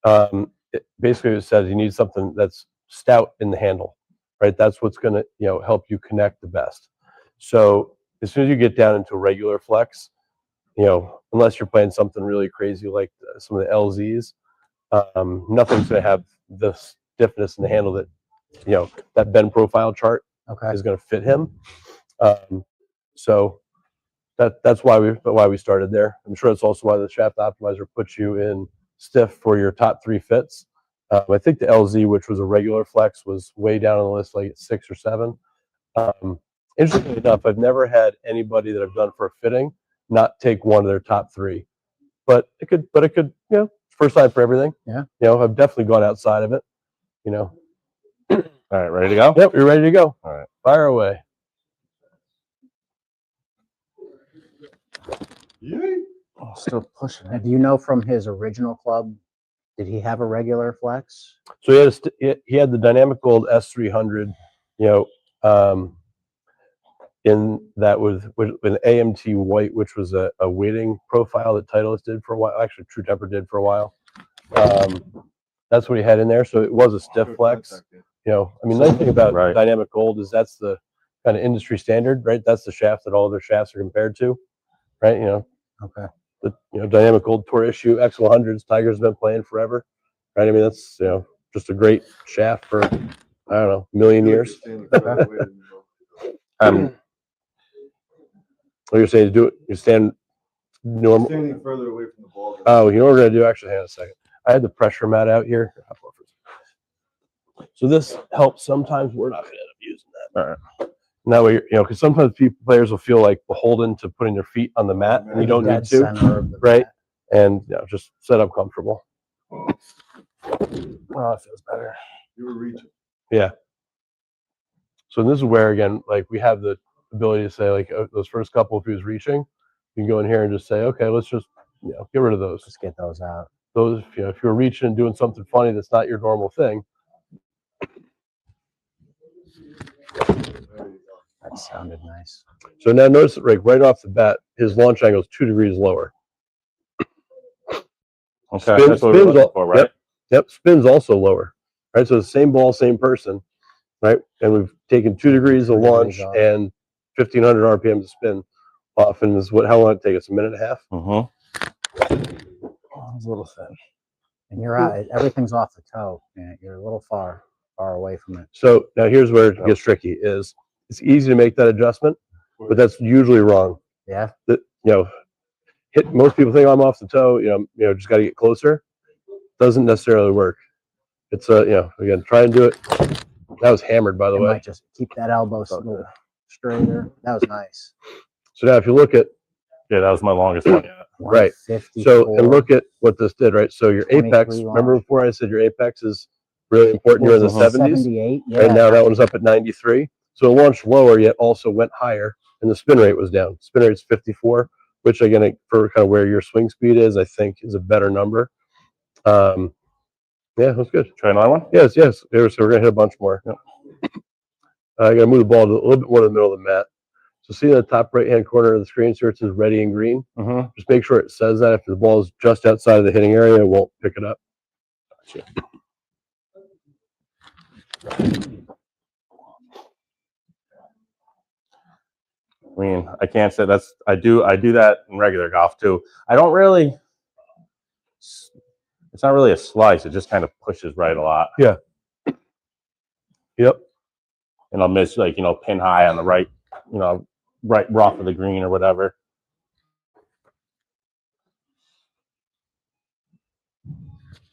it basically says you need something that's stout in the handle, right? That's what's going to help you connect the best. So as soon as you get down into a regular flex, unless you're playing something really crazy like some of the LZs, nothing's going to have the stiffness in the handle that that bend profile chart is going to fit him. So that's why we started there. I'm sure it's also why the shaft optimizer puts you in stiff for your top 3 fits. I think the LZ, which was a regular flex, was way down on the list, like 6 or 7. Interestingly enough, I've never had anybody that I've done for a fitting not take one of their top 3. But it could, first time for everything. Yeah. I've definitely gone outside of it. All right, ready to go? Yep, you're ready to go. All right. Fire away. Still pushing. Now, do you know from his original club, did he have a regular flex? So he had the Dynamic Gold S300, in that with an AMT white, which was a weighting profile that Titleist did for a while. Actually, True Temper did for a while. That's what he had in there. So it was a stiff flex. The nice thing about Right. Dynamic Gold is that's the kind of industry standard, right? That's the shaft that all other shafts are compared to, right? Okay. The Dynamic Gold Tour issue X100s, Tiger's been playing forever, right? That's just a great shaft for I don't know, a million years. What you're saying is do it. You stand normal. Standing further away from the ball. Oh, you know what we're gonna do? Actually, hang on a second. I had the pressure mat out here. So this helps. Sometimes we're not gonna end up using that. All right. And that way, because sometimes players will feel like beholden to putting their feet on the mat, and you don't need Dead to, center of the right? mat. And just set up comfortable. Oh, it feels better. You were reaching. Yeah. So this is where again, like we have the ability to say, like those first couple, if he was reaching, you can go in here and just say, okay, let's just get rid of those. Just get those out. Those, if you're reaching and doing something funny that's not your normal thing. That sounded nice. So now notice that right off the bat, his launch angle is 2 degrees lower. Okay, that's what we're looking for, right? Yep, spin's also lower, right? So the same ball, same person, right? And we've taken 2 degrees of launch and 1,500 RPM of spin off, and how long did it take us? A minute and a half? Mm-hmm. Oh, it's a little thin. And you're out. Everything's off the toe. Yeah, you're a little far away from it. So now here's where it gets tricky. Is it's easy to make that adjustment, but that's usually wrong. Yeah. Most people think I'm off the toe. Just got to get closer. Doesn't necessarily work. It's again, try and do it. That was hammered, by the way. Might just keep that elbow a little straighter. That was nice. So now if you look at Yeah, that was my longest one yet. right. 154. So and look at what this did, right? So your apex. 23 Remember before I said your apex is really important. You're in the 70s. 78. Yeah. Right now that one's up at 93. So it launched lower, yet also went higher, and the spin rate was down. Spin rate's 54, which again, for kind of where your swing speed is, I think is a better number. Yeah, that's good. Try another one? Yes. So we're gonna hit a bunch more. Yep. I gotta move the ball a little bit more to the middle of the mat. So see in the top right-hand corner of the screen, so it says ready and green. Mm-hmm. Just make sure it says that. If the ball is just outside of the hitting area, it won't pick it up. Gotcha. I mean, I can't say I do that in regular golf too. I don't really. It's not really a slice. It just kind of pushes right a lot. Yeah. Yep. And I'll miss pin high on the right, right rough of the green or whatever.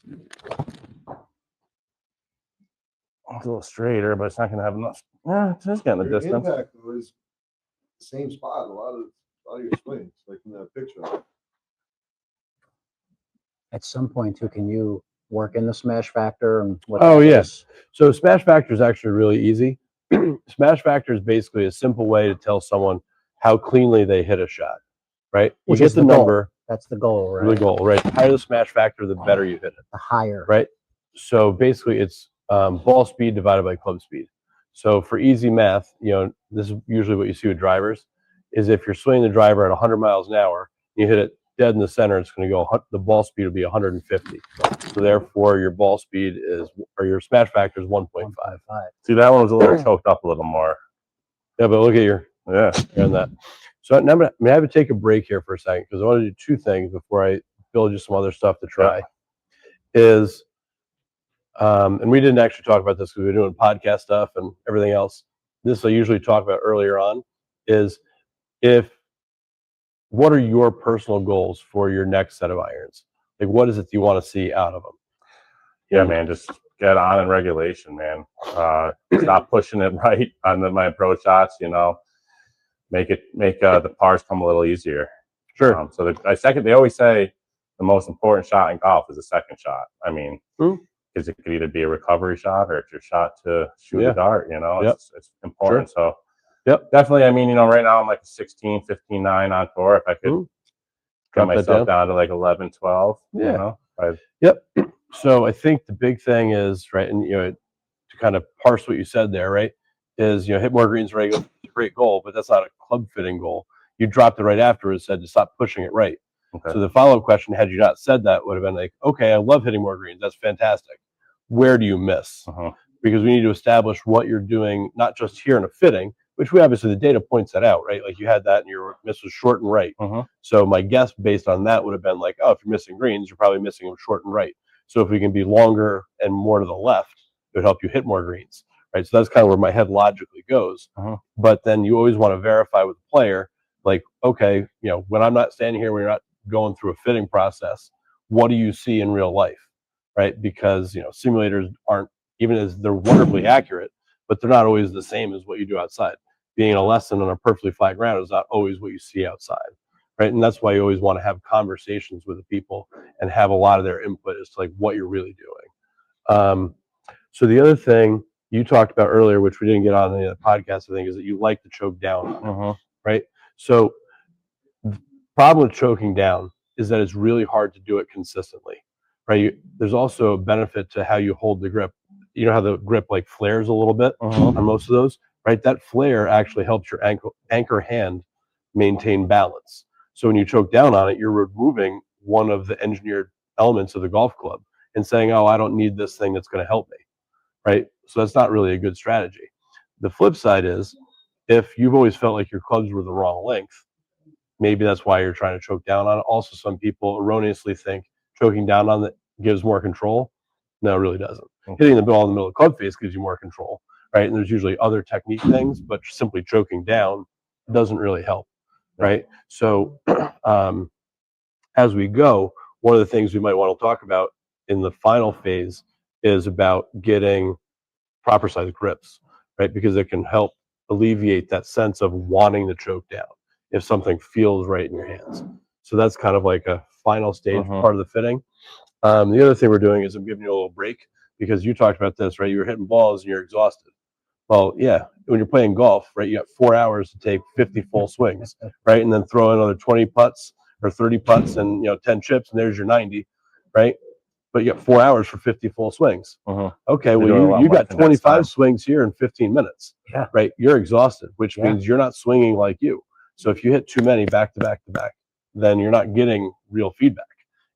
It's a little straighter, but it's not going to have enough. Yeah, it's just getting the Your distance. impact was the same spot. A lot of your swings, like in that picture. At some point, too, can you work in the smash factor and what? Oh, that yes. is? So smash factor is actually really easy. Smash factor is basically a simple way to tell someone how cleanly they hit a shot, right? You Which get is the the goal. number, That's the goal, right? the goal, right? The higher the smash factor, the better you hit it, The higher. right? So basically, it's ball speed divided by club speed. So for easy math, this is usually what you see with drivers, is if you're swinging the driver at 100 miles an hour, you hit it dead in the center, it's going to go, the ball speed will be 150. So therefore, your ball speed your smash factor is 1.5. See, that one was a little choked up a little more. Yeah, but look at you're Yeah. on that. So now I'm gonna have to take a break here for a second because I want to do 2 things before I build you some other stuff to try. And we didn't actually talk about this because we were doing podcast stuff and everything else. This I usually talk about earlier on is if what are your personal goals for your next set of irons? Like, what is it you want to see out of them? Yeah, man, just get on in regulation, man. Stop pushing it right on my approach shots. Make the pars come a little easier. Sure. So they always say the most important shot in golf is the second shot. I mean, because it could either be a recovery shot or it's your shot to shoot a dart. It's important. Sure. So definitely. I mean, right now I'm like 16, 15, 9 on tour. If I could get myself down to like 11, 12, Yep. So I think the big thing is, right, and to kind of parse what you said there, right, is hit more greens regular. It's a great goal, but that's not a club fitting goal. You dropped it right afterwards, said to stop pushing it right. Okay. So the follow-up question, had you not said that, would have been like, okay, I love hitting more greens. That's fantastic. Where do you miss? Because we need to establish what you're doing, not just here in a fitting, which we obviously, the data points that out, right? Like you had that and your miss was short and right. So my guess based on that would have been like, oh, if you're missing greens, you're probably missing them short and right. So if we can be longer and more to the left, it would help you hit more greens, right? So that's kind of where my head logically goes. But then you always want to verify with the player, like, okay, when I'm not standing here, when you're not going through a fitting process, what do you see in real life, right? Because, simulators aren't, even as they're wonderfully accurate, but they're not always the same as what you do outside. Being a lesson on a perfectly flat ground is not always what you see outside, right? And that's why you always want to have conversations with the people and have a lot of their input as to like what you're really doing. So the other thing you talked about earlier, which we didn't get on the podcast, I think, is that you like to choke down, right? So the problem with choking down is that it's really hard to do it consistently, right? There's also a benefit to how you hold the grip. You know how the grip like flares a little bit on most of those, right? That flare actually helps your anchor hand maintain balance. So when you choke down on it, you're removing one of the engineered elements of the golf club and saying, oh, I don't need this thing that's going to help me, right? So that's not really a good strategy. The flip side is, if you've always felt like your clubs were the wrong length, maybe that's why you're trying to choke down on it. Also, some people erroneously think choking down on it gives more control. No, it really doesn't. Hitting the ball in the middle of the club face gives you more control, right? And there's usually other technique things, but simply choking down doesn't really help, right? So as we go, one of the things we might want to talk about in the final phase is about getting proper size grips, right? Because it can help alleviate that sense of wanting to choke down if something feels right in your hands. So that's kind of like a final stage part of the fitting. The other thing we're doing is I'm giving you a little break because you talked about this, right? You were hitting balls and you're exhausted. Well, yeah, when you're playing golf, right, you got 4 hours to take 50 full swings, right? And then throw in another 20 putts or 30 putts and, 10 chips, and there's your 90, right? But you got 4 hours for 50 full swings. Okay, well, you got 25 swings here in 15 minutes, right? You're exhausted, which means you're not swinging like you. So if you hit too many back to back to back, then you're not getting real feedback.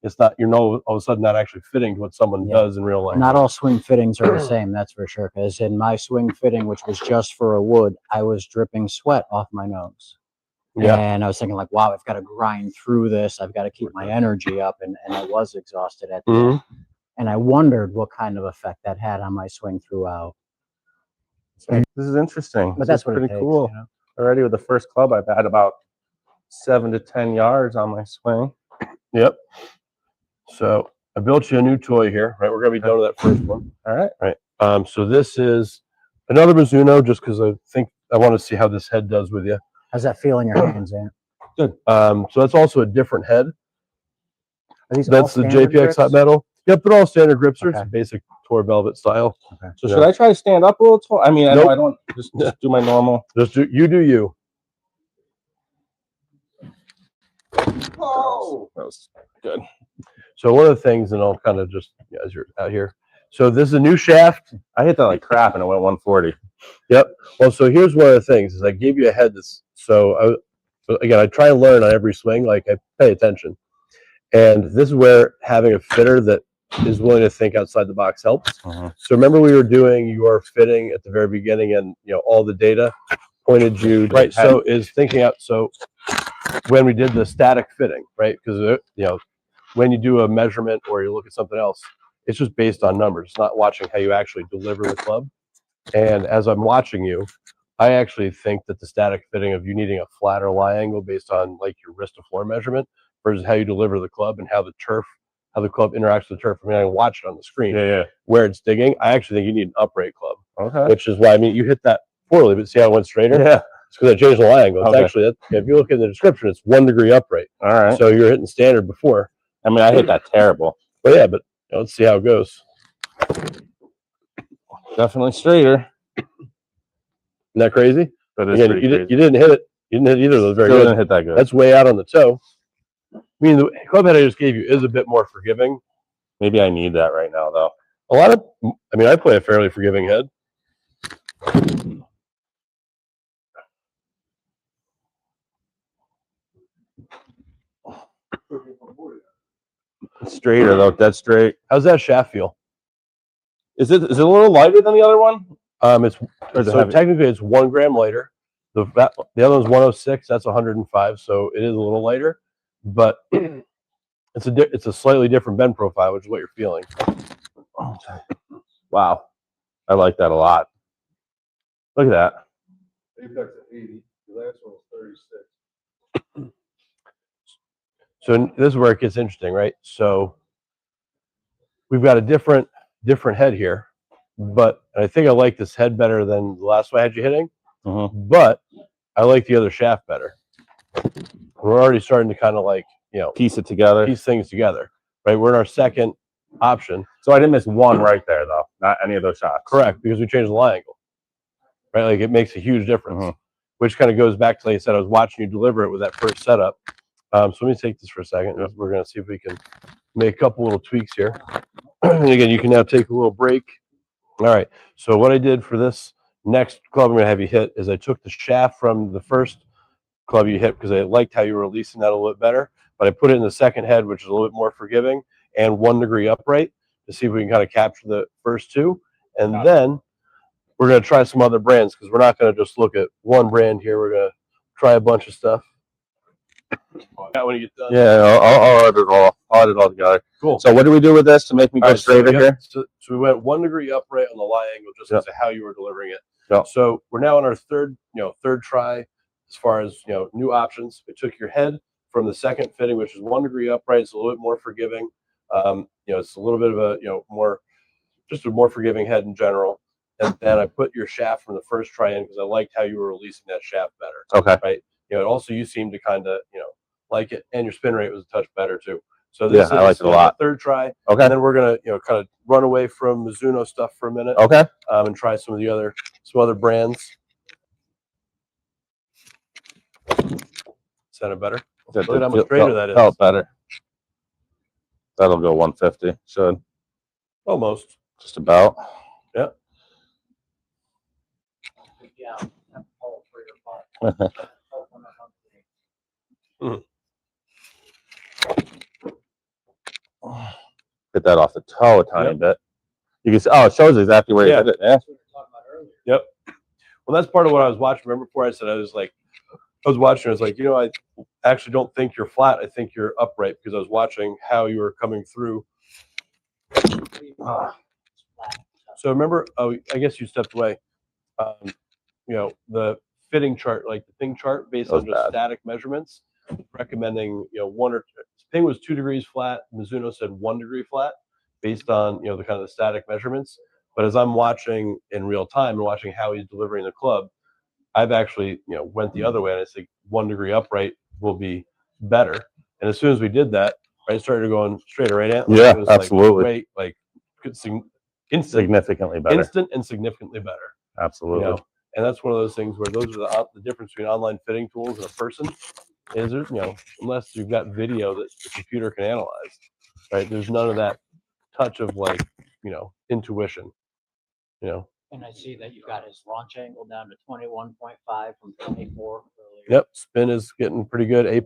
It's not, all of a sudden not actually fitting to what someone does in real life. Not all swing fittings are the same, that's for sure. Because in my swing fitting, which was just for a wood, I was dripping sweat off my nose. And I was thinking like, wow, I've got to grind through this. I've got to keep my energy up. And I was exhausted at the end. And I wondered what kind of effect that had on my swing throughout. This is interesting. But that's what pretty it takes, cool. Already with the first club, I've had about 7 to 10 yards on my swing. Yep. So I built you a new toy here, right? We're going to be done with that first one. All right. Right. So this is another Mizuno, just because I think I want to see how this head does with you. How's that feel in your hands, Ant? Good. So that's also a different head. That's the JPX hot metal. Yep, they're all standard grips. It's a basic tour velvet style. So should I try to stand up a little tall? I mean, I don't just do my normal. Just do you. Oh, that was good. So one of the things, and I'll kind of just as you're out here. So this is a new shaft. I hit that like crap, and it went 140. Yep. Well, so here's one of the things: is I gave you a head that's so again, I try and learn on every swing. Like I pay attention, and this is where having a fitter that is willing to think outside the box helps. So remember, we were doing your fitting at the very beginning, and all the data pointed you right. So is thinking out. So when we did the static fitting, right? Because when you do a measurement or you look at something else, it's just based on numbers. It's not watching how you actually deliver the club. And as I'm watching you, I actually think that the static fitting of you needing a flatter lie angle based on like your wrist to floor measurement versus how you deliver the club and how the club interacts with the turf. I mean, I can watch it on the screen where it's digging. I actually think you need an upright club, which is why, I mean, you hit that poorly, but see how it went straighter? Yeah. It's because I changed the lie angle. It's actually, if you look in the description, it's 1 degree upright. All right. So you're hitting standard before. I mean, I hit that terrible. But yeah, but let's see how it goes. Definitely straighter. Isn't that crazy? That is Again, pretty you crazy. didn't hit it. You didn't hit either of those very Still good. didn't hit that good. That's way out on the toe. I mean, the club head I just gave you is a bit more forgiving. Maybe I need that right now, though. I mean, I play a fairly forgiving head. Straighter though, dead straight. How's that shaft feel? Is it a little lighter than the other one? It's Or is it so heavy? technically it's 1 gram lighter. The other one's 106. That's 105. So it is a little lighter, but it's a slightly different bend profile, which is what you're feeling. Wow, I like that a lot. Look at that. Apex at 80. The last one was 36. So this is where it gets interesting, right? So we've got a different head here, but I think I like this head better than the last one I had you hitting. But I like the other shaft better. We're already starting to kind of like, Piece it together. piece things together, right? We're in our second option. So I didn't miss one right there, though. Not any of those shots. Correct, because we changed the lie angle, right? Like it makes a huge difference, which kind of goes back to, like I said, I was watching you deliver it with that first setup. So let me take this for a second. We're going to see if we can make a couple little tweaks here. And again, you can now take a little break. All right. So what I did for this next club I'm going to have you hit is I took the shaft from the first club you hit because I liked how you were releasing that a little bit better, but I put it in the second head, which is a little bit more forgiving and 1 degree upright to see if we can kind of capture the first two. And then we're going to try some other brands because we're not going to just look at one brand here. We're going to try a bunch of stuff. When you get done. Yeah, I'll add it all. I'll add it all together. Cool. So what do we do with this to make me go straighter here? So we went 1 degree upright on the lie angle just because of how you were delivering it. Yep. So we're now on our third try as far as new options. We took your head from the second fitting, which is 1 degree upright. It's a little bit more forgiving. It's a little bit of a just a more forgiving head in general. And then I put your shaft from the first try in because I liked how you were releasing that shaft better. Okay. Right. Also you seemed to kind of like it, and your spin rate was a touch better too. So this is I like it a lot. Third try. Okay. And then we're gonna kind of run away from Mizuno stuff for a minute. Okay. And try some other brands. Sounded better. Look at how much straighter that is. Felt better. That'll go 150. Should. Almost. Just about. Yeah. Hit that off the toe a tiny bit. You can see, it shows exactly where you hit it. Yeah. Yep. Well, that's part of what I was watching. Remember before I said I was watching, I was like, I actually don't think you're flat. I think you're upright because I was watching how you were coming through. So remember, I guess you stepped away. The fitting chart, like the thing chart based on just static measurements, recommending, thing was 2 degrees flat. Mizuno said 1 degree flat based on, the kind of the static measurements. But as I'm watching in real time and watching how he's delivering the club, I've actually, went the other way, and I think 1 degree upright will be better. And as soon as we did that, I started going straighter, right? Ant? Yeah, absolutely. Significantly better. Instant and significantly better. Absolutely. And that's one of those things where those are the difference between online fitting tools and a person is there, unless you've got video that the computer can analyze, right? There's none of that touch of intuition, And I see that you got his launch angle down to 21.5 from 24 earlier. Yep, spin is getting pretty good.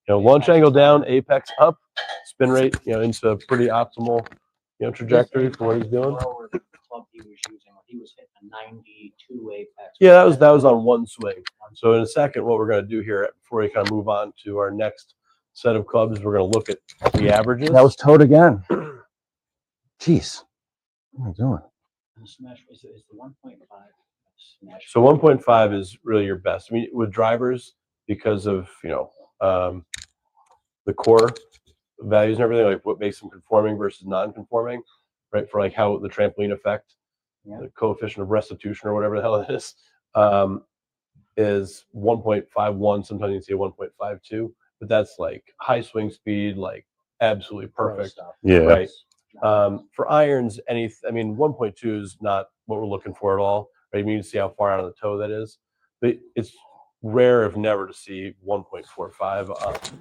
Launch angle down, apex up, spin rate, into a pretty optimal, trajectory for what he's doing. Lower the club he was using when he was hitting a 92 apex. Yeah, that was on one swing. So in a second, what we're going to do here before we kind of move on to our next set of clubs, we're going to look at the averages. That was towed again. Jeez, what am I doing? And the smash is the 1.5. So 1.5 is really your best. I mean, with drivers, because of the core values and everything, like what makes them conforming versus non-conforming, right? For like how the trampoline effect, the coefficient of restitution or whatever the hell it is 1.51. Sometimes you see a 1.52, but that's like high swing speed, like absolutely perfect. Yeah. Right. For irons, 1.2 is not what we're looking for at all. Right? I mean, you can see how far out of the toe that is, but it's rare, if never, to see 1.45.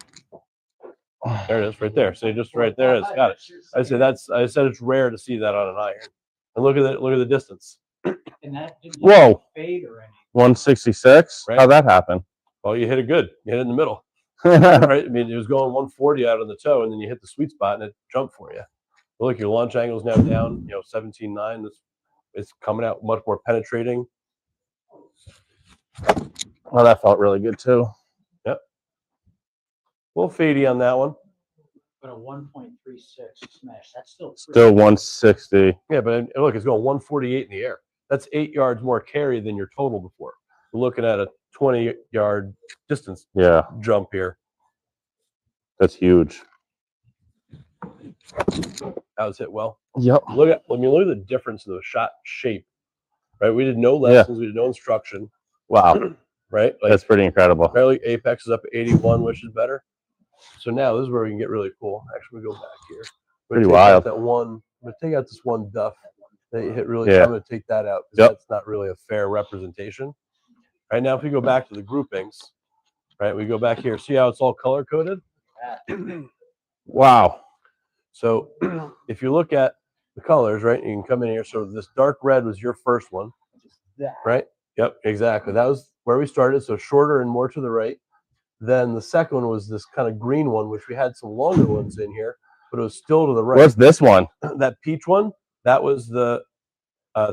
There it is, right there. So just right there, it's got it. I said it's rare to see that on an iron. And look at that. Look at the distance. Whoa. Fade or anything. 166. Right. How'd that happen? Well, you hit it good. You hit it in the middle. Right? I mean, it was going 140 out on the toe, and then you hit the sweet spot, and it jumped for you. But look, your launch angle is now down. 17.9. It's coming out much more penetrating. Well, that felt really good too. Yep. A little fadey on that one. But a 1.36 smash, that's still Still 160. Yeah, but look, it's going 148 in the air. That's 8 yards more carry than your total before. We're looking at a 20-yard distance jump here. That's huge. That was hit well. Yep. Look at the difference in the shot shape. Right, we did no lessons, we did no instruction. Wow. Right, That's pretty incredible. Apparently, Apex is up at 81, which is better. So now this is where we can get really cool. Actually, we go back here. Pretty wild. I'm gonna take out this one duff that you hit really. Yeah. I'm gonna take that out because that's not really a fair representation. Right now, if we go back to the groupings, right, we go back here. See how it's all color coded? Wow. So if you look at the colors, right, you can come in here. So this dark red was your first one, right? Yep, exactly. That was where we started. So shorter and more to the right. Then the second one was this kind of green one, which we had some longer ones in here, but it was still to the right. What's this one? That peach one, that was the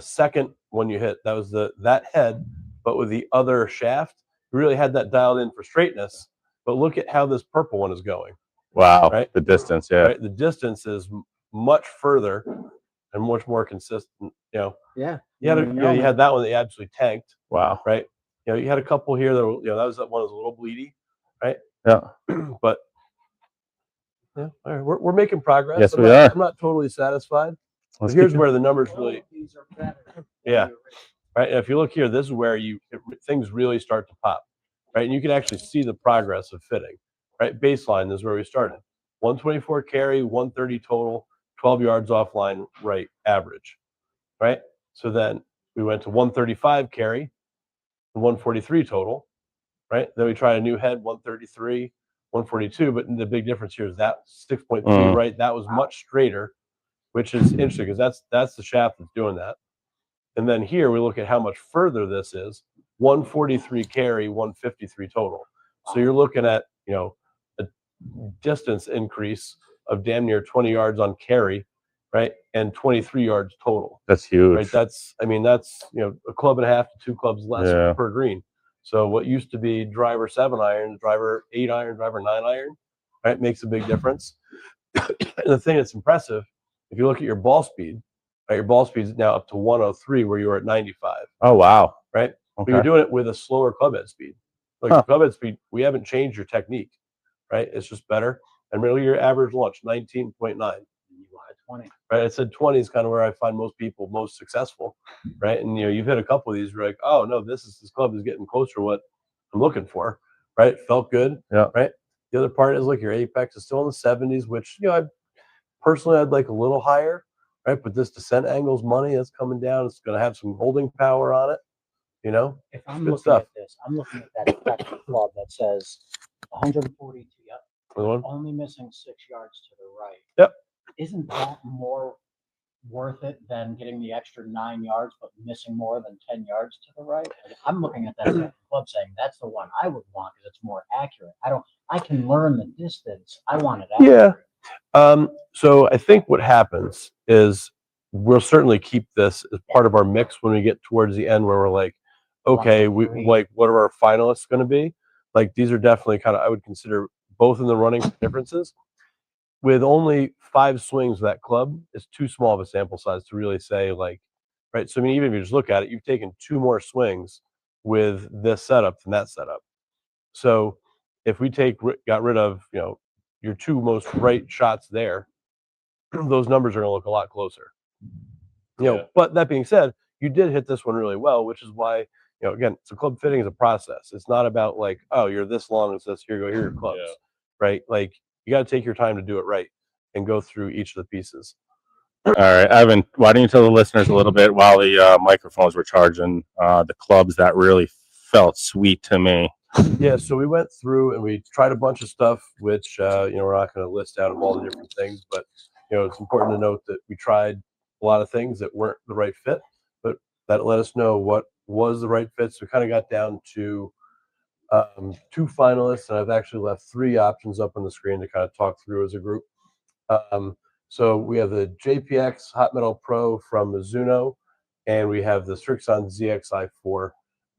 second one you hit. That was that head, but with the other shaft. We really had that dialed in for straightness. But look at how this purple one is going. Wow. Right? The distance, yeah. Right? The distance is much further and much more consistent. Yeah. You had that one that you absolutely tanked. Wow. Right. You had a couple here that were, that was that one that was a little bleedy. Right. Yeah. But all right, we're making progress. Yes, we are. I'm not totally satisfied. But here's where the numbers really. Yeah. Right. And if you look here, this is where things really start to pop. Right. And you can actually see the progress of fitting. Right. Baseline is where we started. 124 carry, 130 total, 12 yards offline, right, average. Right. So then we went to 135 carry, 143 total. Right. Then we tried a new head, 133, 142. But the big difference here is that 6.3, right? That was much straighter, which is interesting because that's the shaft that's doing that. And then here we look at how much further this is, 143 carry, 153 total. So you're looking at, a distance increase of damn near 20 yards on carry, right? And 23 yards total. That's huge. Right. That's a club and a half to 2 clubs less per green. So what used to be driver 7 iron, driver 8 iron, driver 9 iron, right, makes a big difference. And the thing that's impressive, if you look at your ball speed, right, your ball speed is now up to 103 where you were at 95. Oh, wow. Right? Okay. But you're doing it with a slower club head speed. Like club head speed, we haven't changed your technique, right? It's just better. And really your average launch, 19.9. You wanted 20. Right? I said 20 is kind of where I find most people most successful, right? And you've hit a couple of these. You're like, oh no, this club is getting closer to what I'm looking for, right? Felt good, right? The other part is like your apex is still in the 70s, which I personally I'd like a little higher, right? But this descent angle's money that's coming down. It's going to have some holding power on it, If I'm looking at this, I'm looking at that second club that says 142. Yep. Only missing 6 yards to the right. Yep. Isn't that more worth it than getting the extra 9 yards, but missing more than 10 yards to the right? I'm looking at that second club saying that's the one I would want because it's more accurate. I can learn the distance. I want it accurate. Yeah. So I think what happens is we'll certainly keep this as part of our mix when we get towards the end where we're like, okay, we like what are our finalists going to be? Like these are definitely kind of I would consider both in the running differences. With only 5 swings of that club, it's too small of a sample size to really say like right? So I mean, even if you just look at it, you've taken 2 more swings with this setup than that setup. So if we got rid of, you know, your 2 most right shots there, those numbers are going to look a lot closer. You know, but that being said, you did hit this one really well, which is why, you know, again, so club fitting is a process. It's not about like, oh, you're this long, and says, here you go, here are your clubs, right? Like, you got to take your time to do it right and go through each of the pieces. All right, Evan, why don't you tell the listeners a little bit while the microphones were charging, the clubs that really felt sweet to me? Yeah, so we went through and we tried a bunch of stuff, which, you know, we're not going to list out of all the different things, but, you know, it's important to note that we tried a lot of things that weren't the right fit, but that let us know what was the right fit. So we kind of got down to 2 finalists, and I've actually left 3 options up on the screen to kind of talk through as a group. So we have the JPX Hot Metal Pro from Mizuno, and we have the Strixon ZXi4.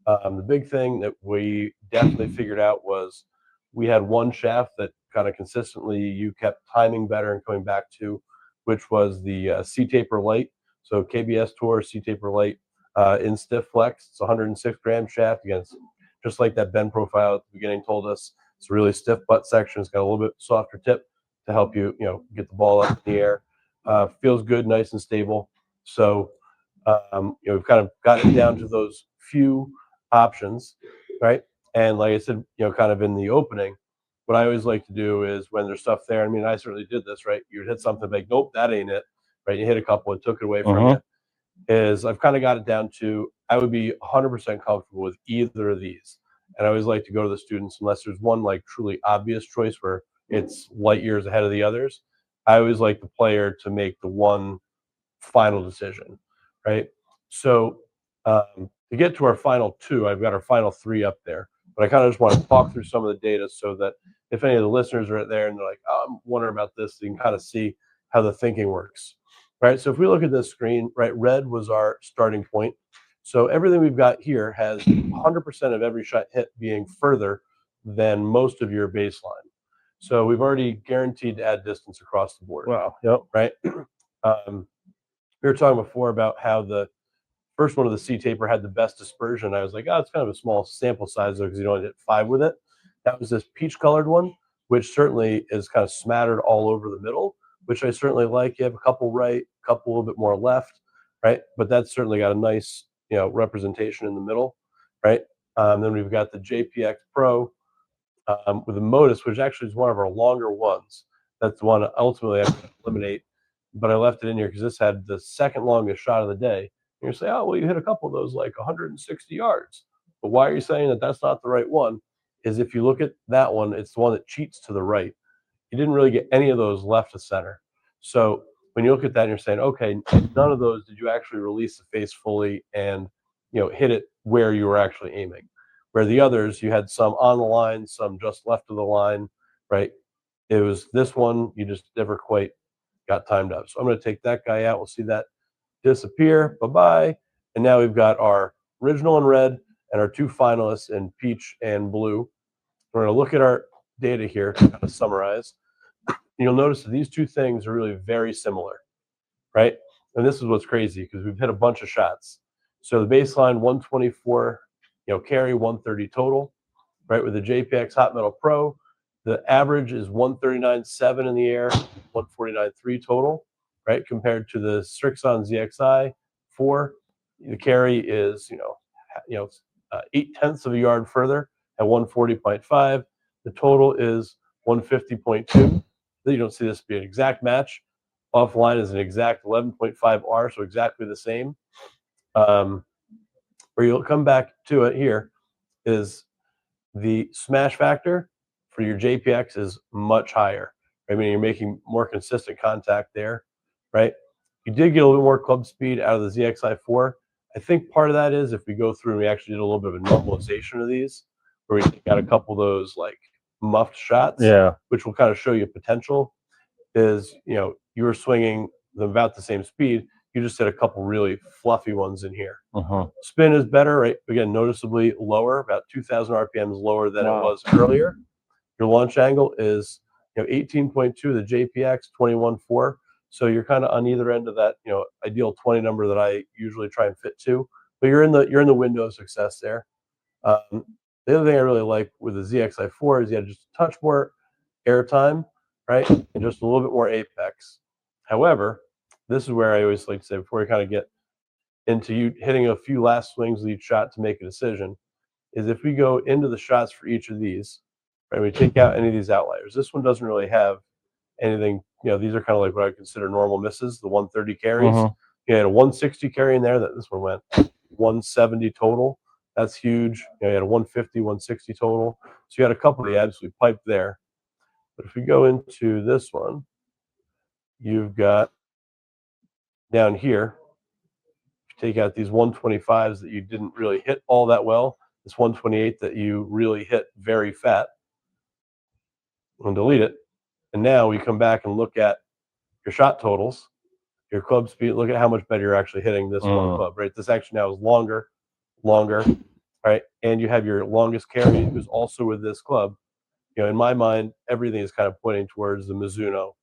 The big thing that we definitely figured out was we had one shaft that kind of consistently you kept timing better and coming back to, which was the C-Taper Light. So KBS Tour C-Taper Light in stiff flex. It's a 106-gram shaft. Again, it's just like that bend profile at the beginning told us. It's a really stiff butt section. It's got a little bit softer tip to help you, you know, get the ball up in the air. Feels good, nice and stable. So, you know, we've kind of got it down to those few options, right? And like I said, you know, kind of in the opening, what I always like to do is when there's stuff there, I mean, I certainly did this, right? You'd hit something like, nope, that ain't it, right? You hit a couple and took it away from you. Is I've kind of got it down to I would be 100% comfortable with either of these. And I always like to go to the students, unless there's one like truly obvious choice where it's light years ahead of the others. I always like the player to make the one final decision, right? So to get to our final 2, I've got our final 3 up there, but I kind of just want to talk through some of the data so that if any of the listeners are there and they're like, oh, I'm wondering about this, so you can kind of see how the thinking works, right? So if we look at this screen, right, red was our starting point. So everything we've got here has 100% of every shot hit being further than most of your baseline. So we've already guaranteed to add distance across the board. Wow. Yep. Right. We were talking before about how the first one of the C-Taper had the best dispersion. I was like, oh, it's kind of a small sample size though, because you only hit 5 with it. That was this peach colored one, which certainly is kind of smattered all over the middle, which I certainly like. You have a couple right, a couple a little bit more left, right? But that's certainly got a nice, you know, representation in the middle, right? Then we've got the JPX Pro with the Modus, which actually is one of our longer ones. That's the one ultimately I'm going to eliminate, but I left it in here because this had the second longest shot of the day. And you say, oh, well, you hit a couple of those like 160 yards. But why are you saying that that's not the right one? Is if you look at that one, it's the one that cheats to the right. You didn't really get any of those left to center. So when you look at that and you're saying, okay, none of those did you actually release the face fully and, you know, hit it where you were actually aiming. Where the others, you had some on the line, some just left of the line, right? It was this one, you just never quite got timed up. So I'm going to take that guy out. We'll see that disappear. Bye-bye. And now we've got our original in red and our 2 finalists in peach and blue. We're going to look at our data here to kind of summarize. You'll notice that these 2 things are really very similar, right? And this is what's crazy because we've hit a bunch of shots. So the baseline 124, you know, carry 130 total, right? With the JPX Hot Metal Pro, the average is 139.7 in the air, 149.3 total, right? Compared to the Strixon ZXi 4, the carry is, you know, 0.8 of a yard further at 140.5. The total is 150.2. You don't see this be an exact match. Offline is an exact 11.5 R, so exactly the same. Where you'll come back to it here is the smash factor for your JPX is much higher. I mean, you're making more consistent contact there, right? You did get a little more club speed out of the ZXi4. I think part of that is if we go through and we actually did a little bit of a normalization of these, where we got a couple of those like muffed shots, which will kind of show you potential, is, you know, you were swinging them about the same speed. You just hit a couple really fluffy ones in here. Spin is better, right? Again, noticeably lower, about 2,000 RPMs lower than it was earlier. Your launch angle is, you know, 18.2 the JPX, 21.4. So you're kind of on either end of that, ideal 20 number that I usually try and fit to. But you're in the window of success there. The other thing I really like with the ZXi4 is you have just a touch more airtime, right, and just a little bit more apex. However, this is where I always like to say before you kind of get into you hitting a few last swings with each shot to make a decision, is if we go into the shots for each of these, right, we take out any of these outliers. This one doesn't really have anything. These are kind of like what I consider normal misses, the 130 carries. You had a 160 carry in there. That this one went 170 total. That's huge. You had a 150, 160 total. So you had a couple of the absolutely piped there. But if we go into this one, you've got down here, take out these 125s that you didn't really hit all that well, this 128 that you really hit very fat, and delete it. And now we come back and look at your shot totals, your club speed. Look at how much better you're actually hitting this one club, right? This actually now is longer, right? And you have your longest carry who's also with this club. In my mind, everything is kind of pointing towards the Mizuno,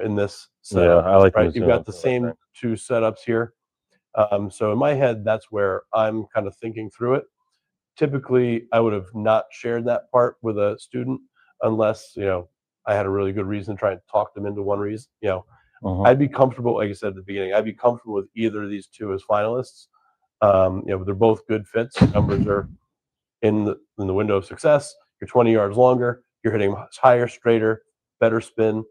in this setup. Yeah, I like right. Mizuno. You've got the same two setups here. So in my head, that's where I'm kind of thinking through it. Typically, I would have not shared that part with a student unless, I had a really good reason to try and talk them into one reason. I'd be comfortable, like I said at the beginning, I'd be comfortable with either of these two as finalists. They're both good fits. Numbers are in the window of success. You're 20 yards longer. You're hitting higher, straighter, better spin.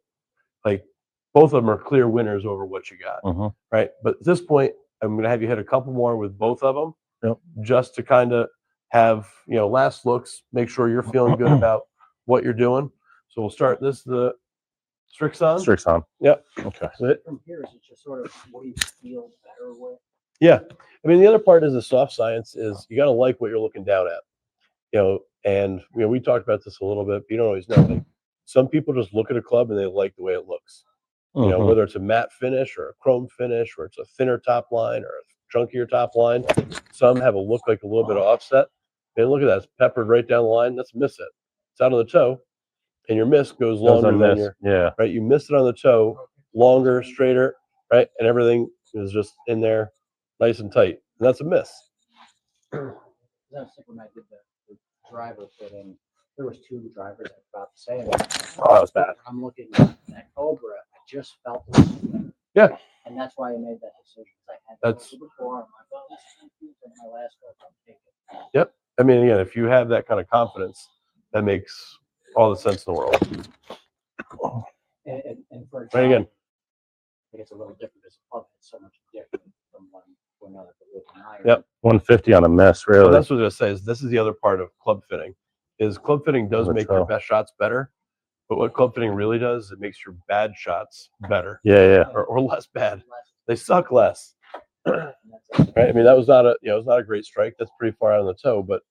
Like both of them are clear winners over what you got, right? But at this point, I'm going to have you hit a couple more with both of them, just to kind of have last looks. Make sure you're feeling good about what you're doing. So we'll start this the Strixon. Strixon. Yep. Okay. From here, is it just sort of what do you feel better with? Yeah. I mean, the other part is the soft science is you got to like what you're looking down at, and we talked about this a little bit, but you don't always know. Like, some people just look at a club and they like the way it looks, whether it's a matte finish or a chrome finish, or it's a thinner top line or a chunkier top line. Some have a look like a little bit of offset. And look at that. It's peppered right down the line. That's a miss it. It's out on the toe. And your miss goes longer than your, right? You miss it on the toe, longer, straighter, right? And everything is just in there nice and tight. And that's a miss. That's like when I did the driver fitting, there was two drivers about the same. Oh, that was bad. I'm looking at that Cobra, I just felt it was better. Yeah. And that's why I made that decision. I had That's before. I'm like, well, this is my last one. I'm taking. Yep. I mean, again, if you have that kind of confidence, that makes all the sense in the world. And for Right again. I think it's a little different. This club is so much different from one to another. Yep. 150 on a miss, Well, really. that's what I was gonna say. Is this is the other part of club fitting. Is club fitting does make your best shots better, but what club fitting really does is it makes your bad shots better. Yeah. Or less bad. They suck less. Right. I mean, that was not it was not a great strike. That's pretty far out on the toe, but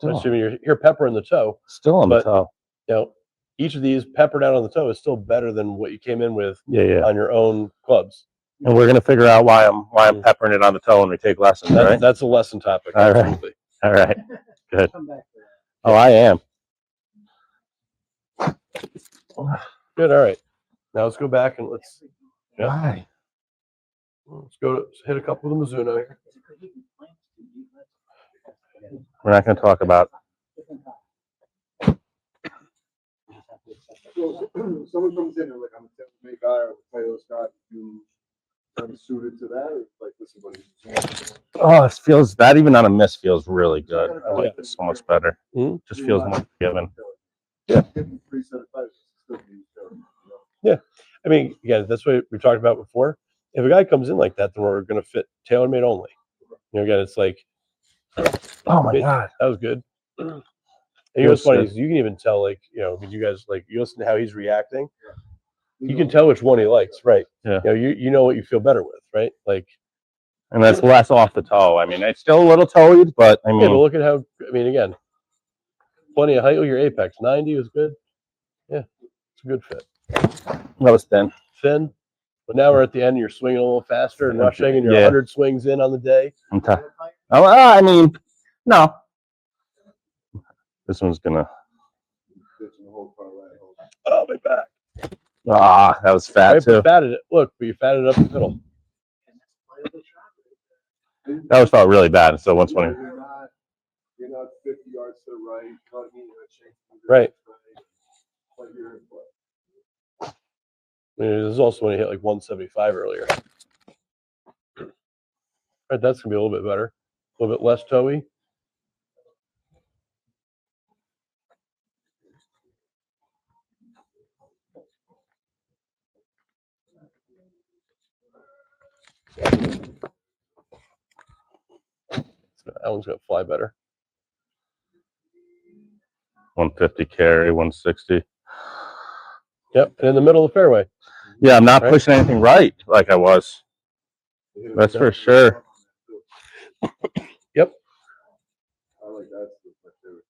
assuming you're peppering the toe. Still on the toe. Each of these peppered out on the toe is still better than what you came in with on your own clubs. And we're gonna figure out why I'm peppering it on the toe when we take lessons, right? That's a lesson topic. All right. Absolutely. All right. Good. Oh, I am. Good. All right. Now let's go back and let's Why? hit a couple of the Mizuno here. We're not gonna talk about. Someone comes in and like, I'm a temperament guy or a playlist guy, you kind of suited to that, or like this is what he's Oh, it feels that even on a miss feels really good. I like this so much better. Just feels more forgiving. Yeah. Yeah. I mean, again, that's what we talked about before. If a guy comes in like that, then we're going to fit TaylorMade only. Again, it's like, oh my God, that was good. And what's funny is you can even tell, like, when you guys, like, you listen to how he's reacting, you can tell which one he likes, right? Yeah. You know what you feel better with, right? Like, and that's less off the toe. I mean, it's still a little toed, but I mean, but look at how, again, plenty of height with your apex. 90 was good. Yeah, it's a good fit. That was thin. Thin. But now we're at the end, you're swinging a little faster and rushing, and you're 100 swings in on the day. I mean, no. This one's gonna. Oh, my back. Ah, that was fat Right, too. but fatted it. Look, but you fatted up the middle. That was felt really bad. So 120. You're not 50 yards to the right, cutting in a change. Right. I mean, this is also when he hit like 175 earlier. Right, that's gonna be a little bit better, a little bit less toey. That one's gonna fly better. 150 carry, 160. Yep, and in the middle of the fairway. Yeah, I'm not Right. pushing anything right like I was. That's for sure. Yep. I like that. That's my favorite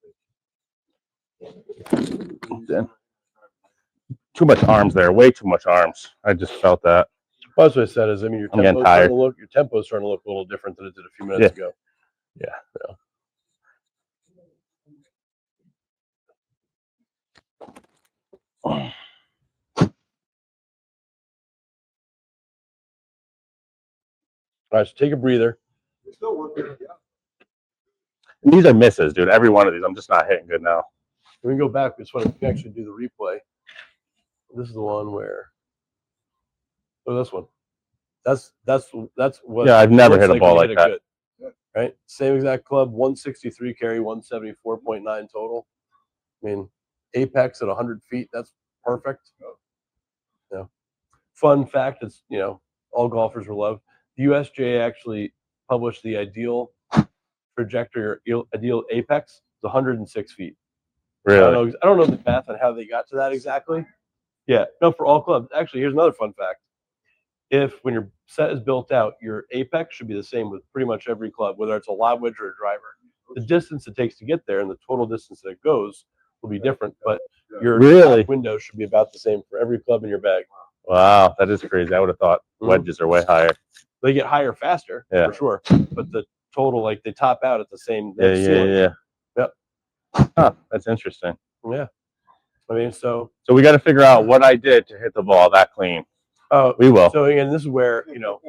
thing. Too much arms there. Way too much arms. I just felt that. Well, that's what I said is, I mean, your I'm getting tempo's tired. starting to look a little different than it did a few minutes ago. Yeah. All right, so take a breather. It's still 150. And these are misses, dude. Every one of these, I'm just not hitting good now. We can go back. We just want to actually do the replay. This is the one where. Oh, this one. That's what. Yeah, I've never looks hit a ball when like you hit that. it good. Right, same exact club, 163 carry, 174.9 total. I mean, apex at 100 feet. That's perfect. Yeah. Fun fact: it's all golfers will love. The USGA actually published the ideal trajectory or ideal apex is 106 feet. Really? I don't know the math on how they got to that exactly. Yeah, no, for all clubs. Actually, here's another fun fact. If when your set is built out, your apex should be the same with pretty much every club, whether it's a lob wedge or a driver. The distance it takes to get there and the total distance that it goes will be different, but your Really? top window should be about the same for every club in your bag. Wow, that is crazy. I would have thought wedges are way higher. They get higher faster, Yeah. for sure, but the total, like they top out at the same ceiling. Yeah. Yep. Huh, that's interesting. Yeah. I mean, so we got to figure out what I did to hit the ball that clean. Oh, we will. So again, this is where we'll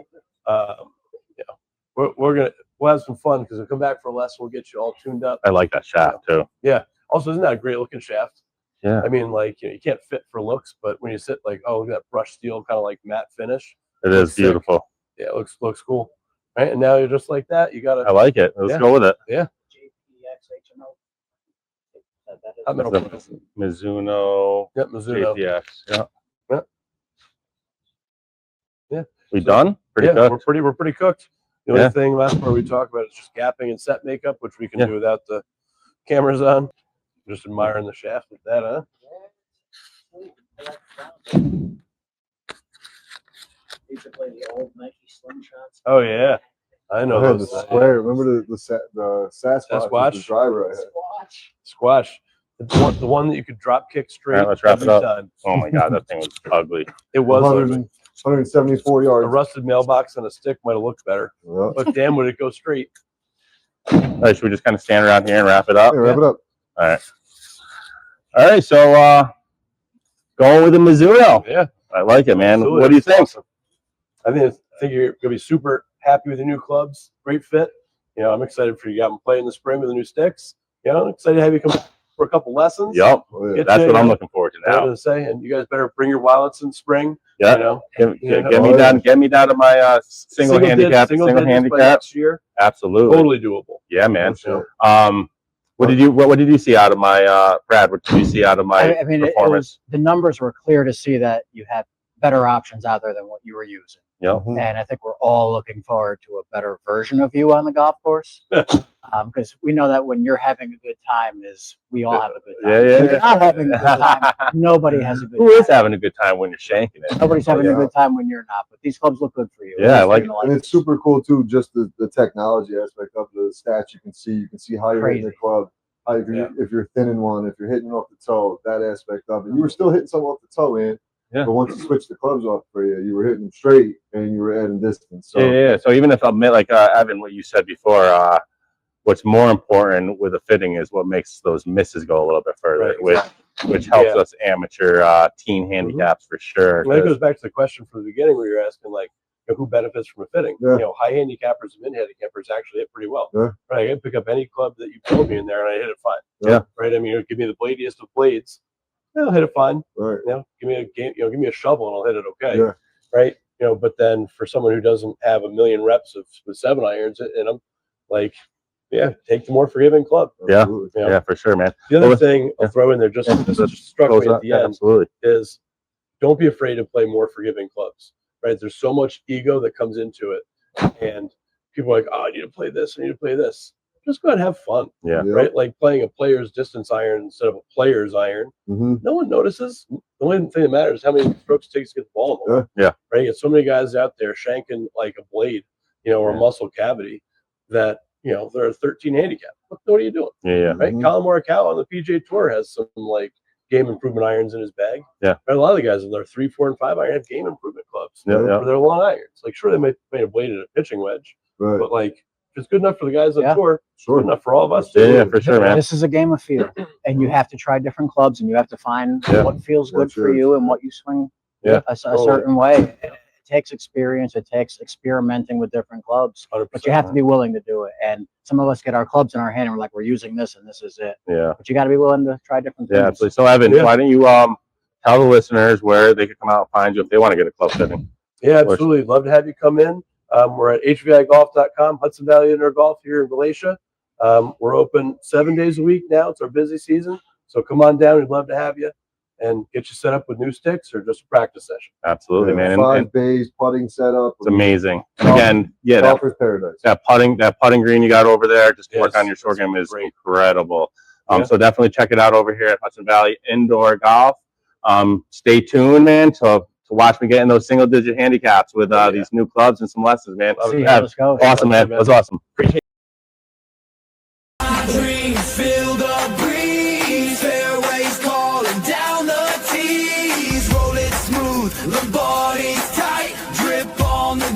have some fun because we'll come back for a lesson. We'll get you all tuned up. I like that shaft too. Yeah. Also, isn't that a great looking shaft? Yeah. I mean, like you can't fit for looks, but when you sit like, oh, look at that brushed steel, kind of like matte finish. It is beautiful. Sick. Yeah, it looks cool. Right, and now you're just like that. You gotta. I like it. Let's go with it. Yeah. Mizuno. Yep, Mizuno. JPX. Yeah. Yeah. We done? Pretty cooked. We're pretty cooked. The only thing last part we talk about is just gapping and set makeup, which we can do without the cameras on. Just admiring the shaft with that, huh? Used to play the old Nike Slim Shots. Oh yeah, I know. I had those the square. Remember the Sasquatch? Sasquatch? The driver I had. Squash. The one that you could drop kick straight. All right, let's wrap it up. time. Oh my god, that thing was ugly. It was 174 a yards. rusted mailbox on a stick might have looked better, Yep. but damn, would it go straight? All right, should we just kind of stand around here and wrap it up? Yeah, wrap it up. All right. So going with the Mizuno. Yeah, I like it, man. Absolutely. What do you think? Awesome. I think you're gonna be super happy with the new clubs. Great fit. I'm excited for you to have them play in the spring with the new sticks. I'm excited to have you come back for a couple lessons. Yep. Get That's to, what I'm looking forward to I now. was to say, and you guys better bring your wallets in spring. Yeah. Get me down to my single digits handicap. by next year. Absolutely. Totally doable. Yeah, man. Sure. What did you see out of my Brad? What did you see out of my I mean, performance? the numbers were clear to see that you had better options out there than what you were using. Yep. And I think we're all looking forward to a better version of you on the golf course. Because we know that when you're having a good time, we all have a good time. Yeah. If you're not having a good time, nobody has a good Who time. is having a good time when you're shanking it? Nobody's having a good time when you're not. But these clubs look good for you. Yeah, I like it. And it's super cool too, just the technology aspect of the stats. You can see how you're hitting the club. If you're thinning one, if you're hitting off the toe, that aspect of it. You were still hitting some off the toe, man. Yeah. But once you switched the clubs off for you were hitting them straight and you were adding distance. So Yeah. So even if I'm like Evan, what you said before, what's more important with a fitting is what makes those misses go a little bit further. Right, which helps Yeah. us amateur teen handicaps for sure. And that goes back to the question from the beginning where you're asking, like, who benefits from a fitting? Yeah. High handicappers and mid handicappers actually hit pretty well. Yeah. Right, I can pick up any club that you told me in there, and I hit it fine. Yeah. Right, I mean, give me the bladiest of blades, I'll hit it fine. Right. Give me a game, give me a shovel, and I'll hit it okay. Yeah. Right, but then for someone who doesn't have a million reps with 7 irons in them, like, take the more forgiving club. Yeah. Absolutely. Yeah, for sure, man. The other Well, thing I'll throw in there just struck me at the Yeah, end absolutely. is don't be afraid to play more forgiving clubs, right? There's so much ego that comes into it. And people are like, oh, I need to play this. I need to play this. Just go ahead and have fun, Yeah. Yep. right? Like playing a player's distance iron instead of a player's iron. Mhm. No one notices. The only thing that matters is how many strokes it takes to get the ball in the hole. Yeah. Right? You get so many guys out there shanking like a blade, or a Yeah. muscle cavity that, they're a 13 handicap. What are you doing? Yeah. Right? Mhm. Colin Morikawa on the PGA Tour has some like game improvement irons in his bag. Yeah. Right? A lot of the guys in their 3, 4, and 5 iron have game improvement clubs Yeah. for their long irons. Like, sure, they might play a blade and a pitching wedge, Right. but like, if it's good enough for the guys on Yeah. tour, it's Sure. good enough for all of us. Yeah, for sure, man. This is a game of feel, and you have to try different clubs, and you have to find Yeah. what feels good That's for right. you and what you swing Yeah. a certain way. It takes experience. It takes experimenting with different clubs, 100%. but you have to be willing to do it. And some of us get our clubs in our hand, and we're like, we're using this, and this is it. Yeah. But you got to be willing to try different things. Yeah, absolutely. So, Evan, Yeah. why don't you tell the listeners where they can come out and find you if they want to get a club fitting? Yeah, absolutely. Love to have you come in. We're at hvigolf.com, Hudson Valley Indoor Golf here in Galatia. We're open 7 days a week now. It's our busy season. So come on down. We'd love to have you and get you set up with new sticks or just a practice session. Absolutely, man. And 5 bays, putting setup. it's amazing. And again, that Golfer's paradise. putting green you got over there just to work Yes, on your short game is great. incredible. Yeah. So definitely check it out over here at Hudson Valley Indoor Golf. Stay tuned, man, to watch me get in those single digit handicaps with these new clubs and some lessons, man. Love it, See man. how this goes. Awesome, man. That's awesome. Dreams feel the breeze, fairways calling down the tees. Roll it smooth, the body's tight, drip on the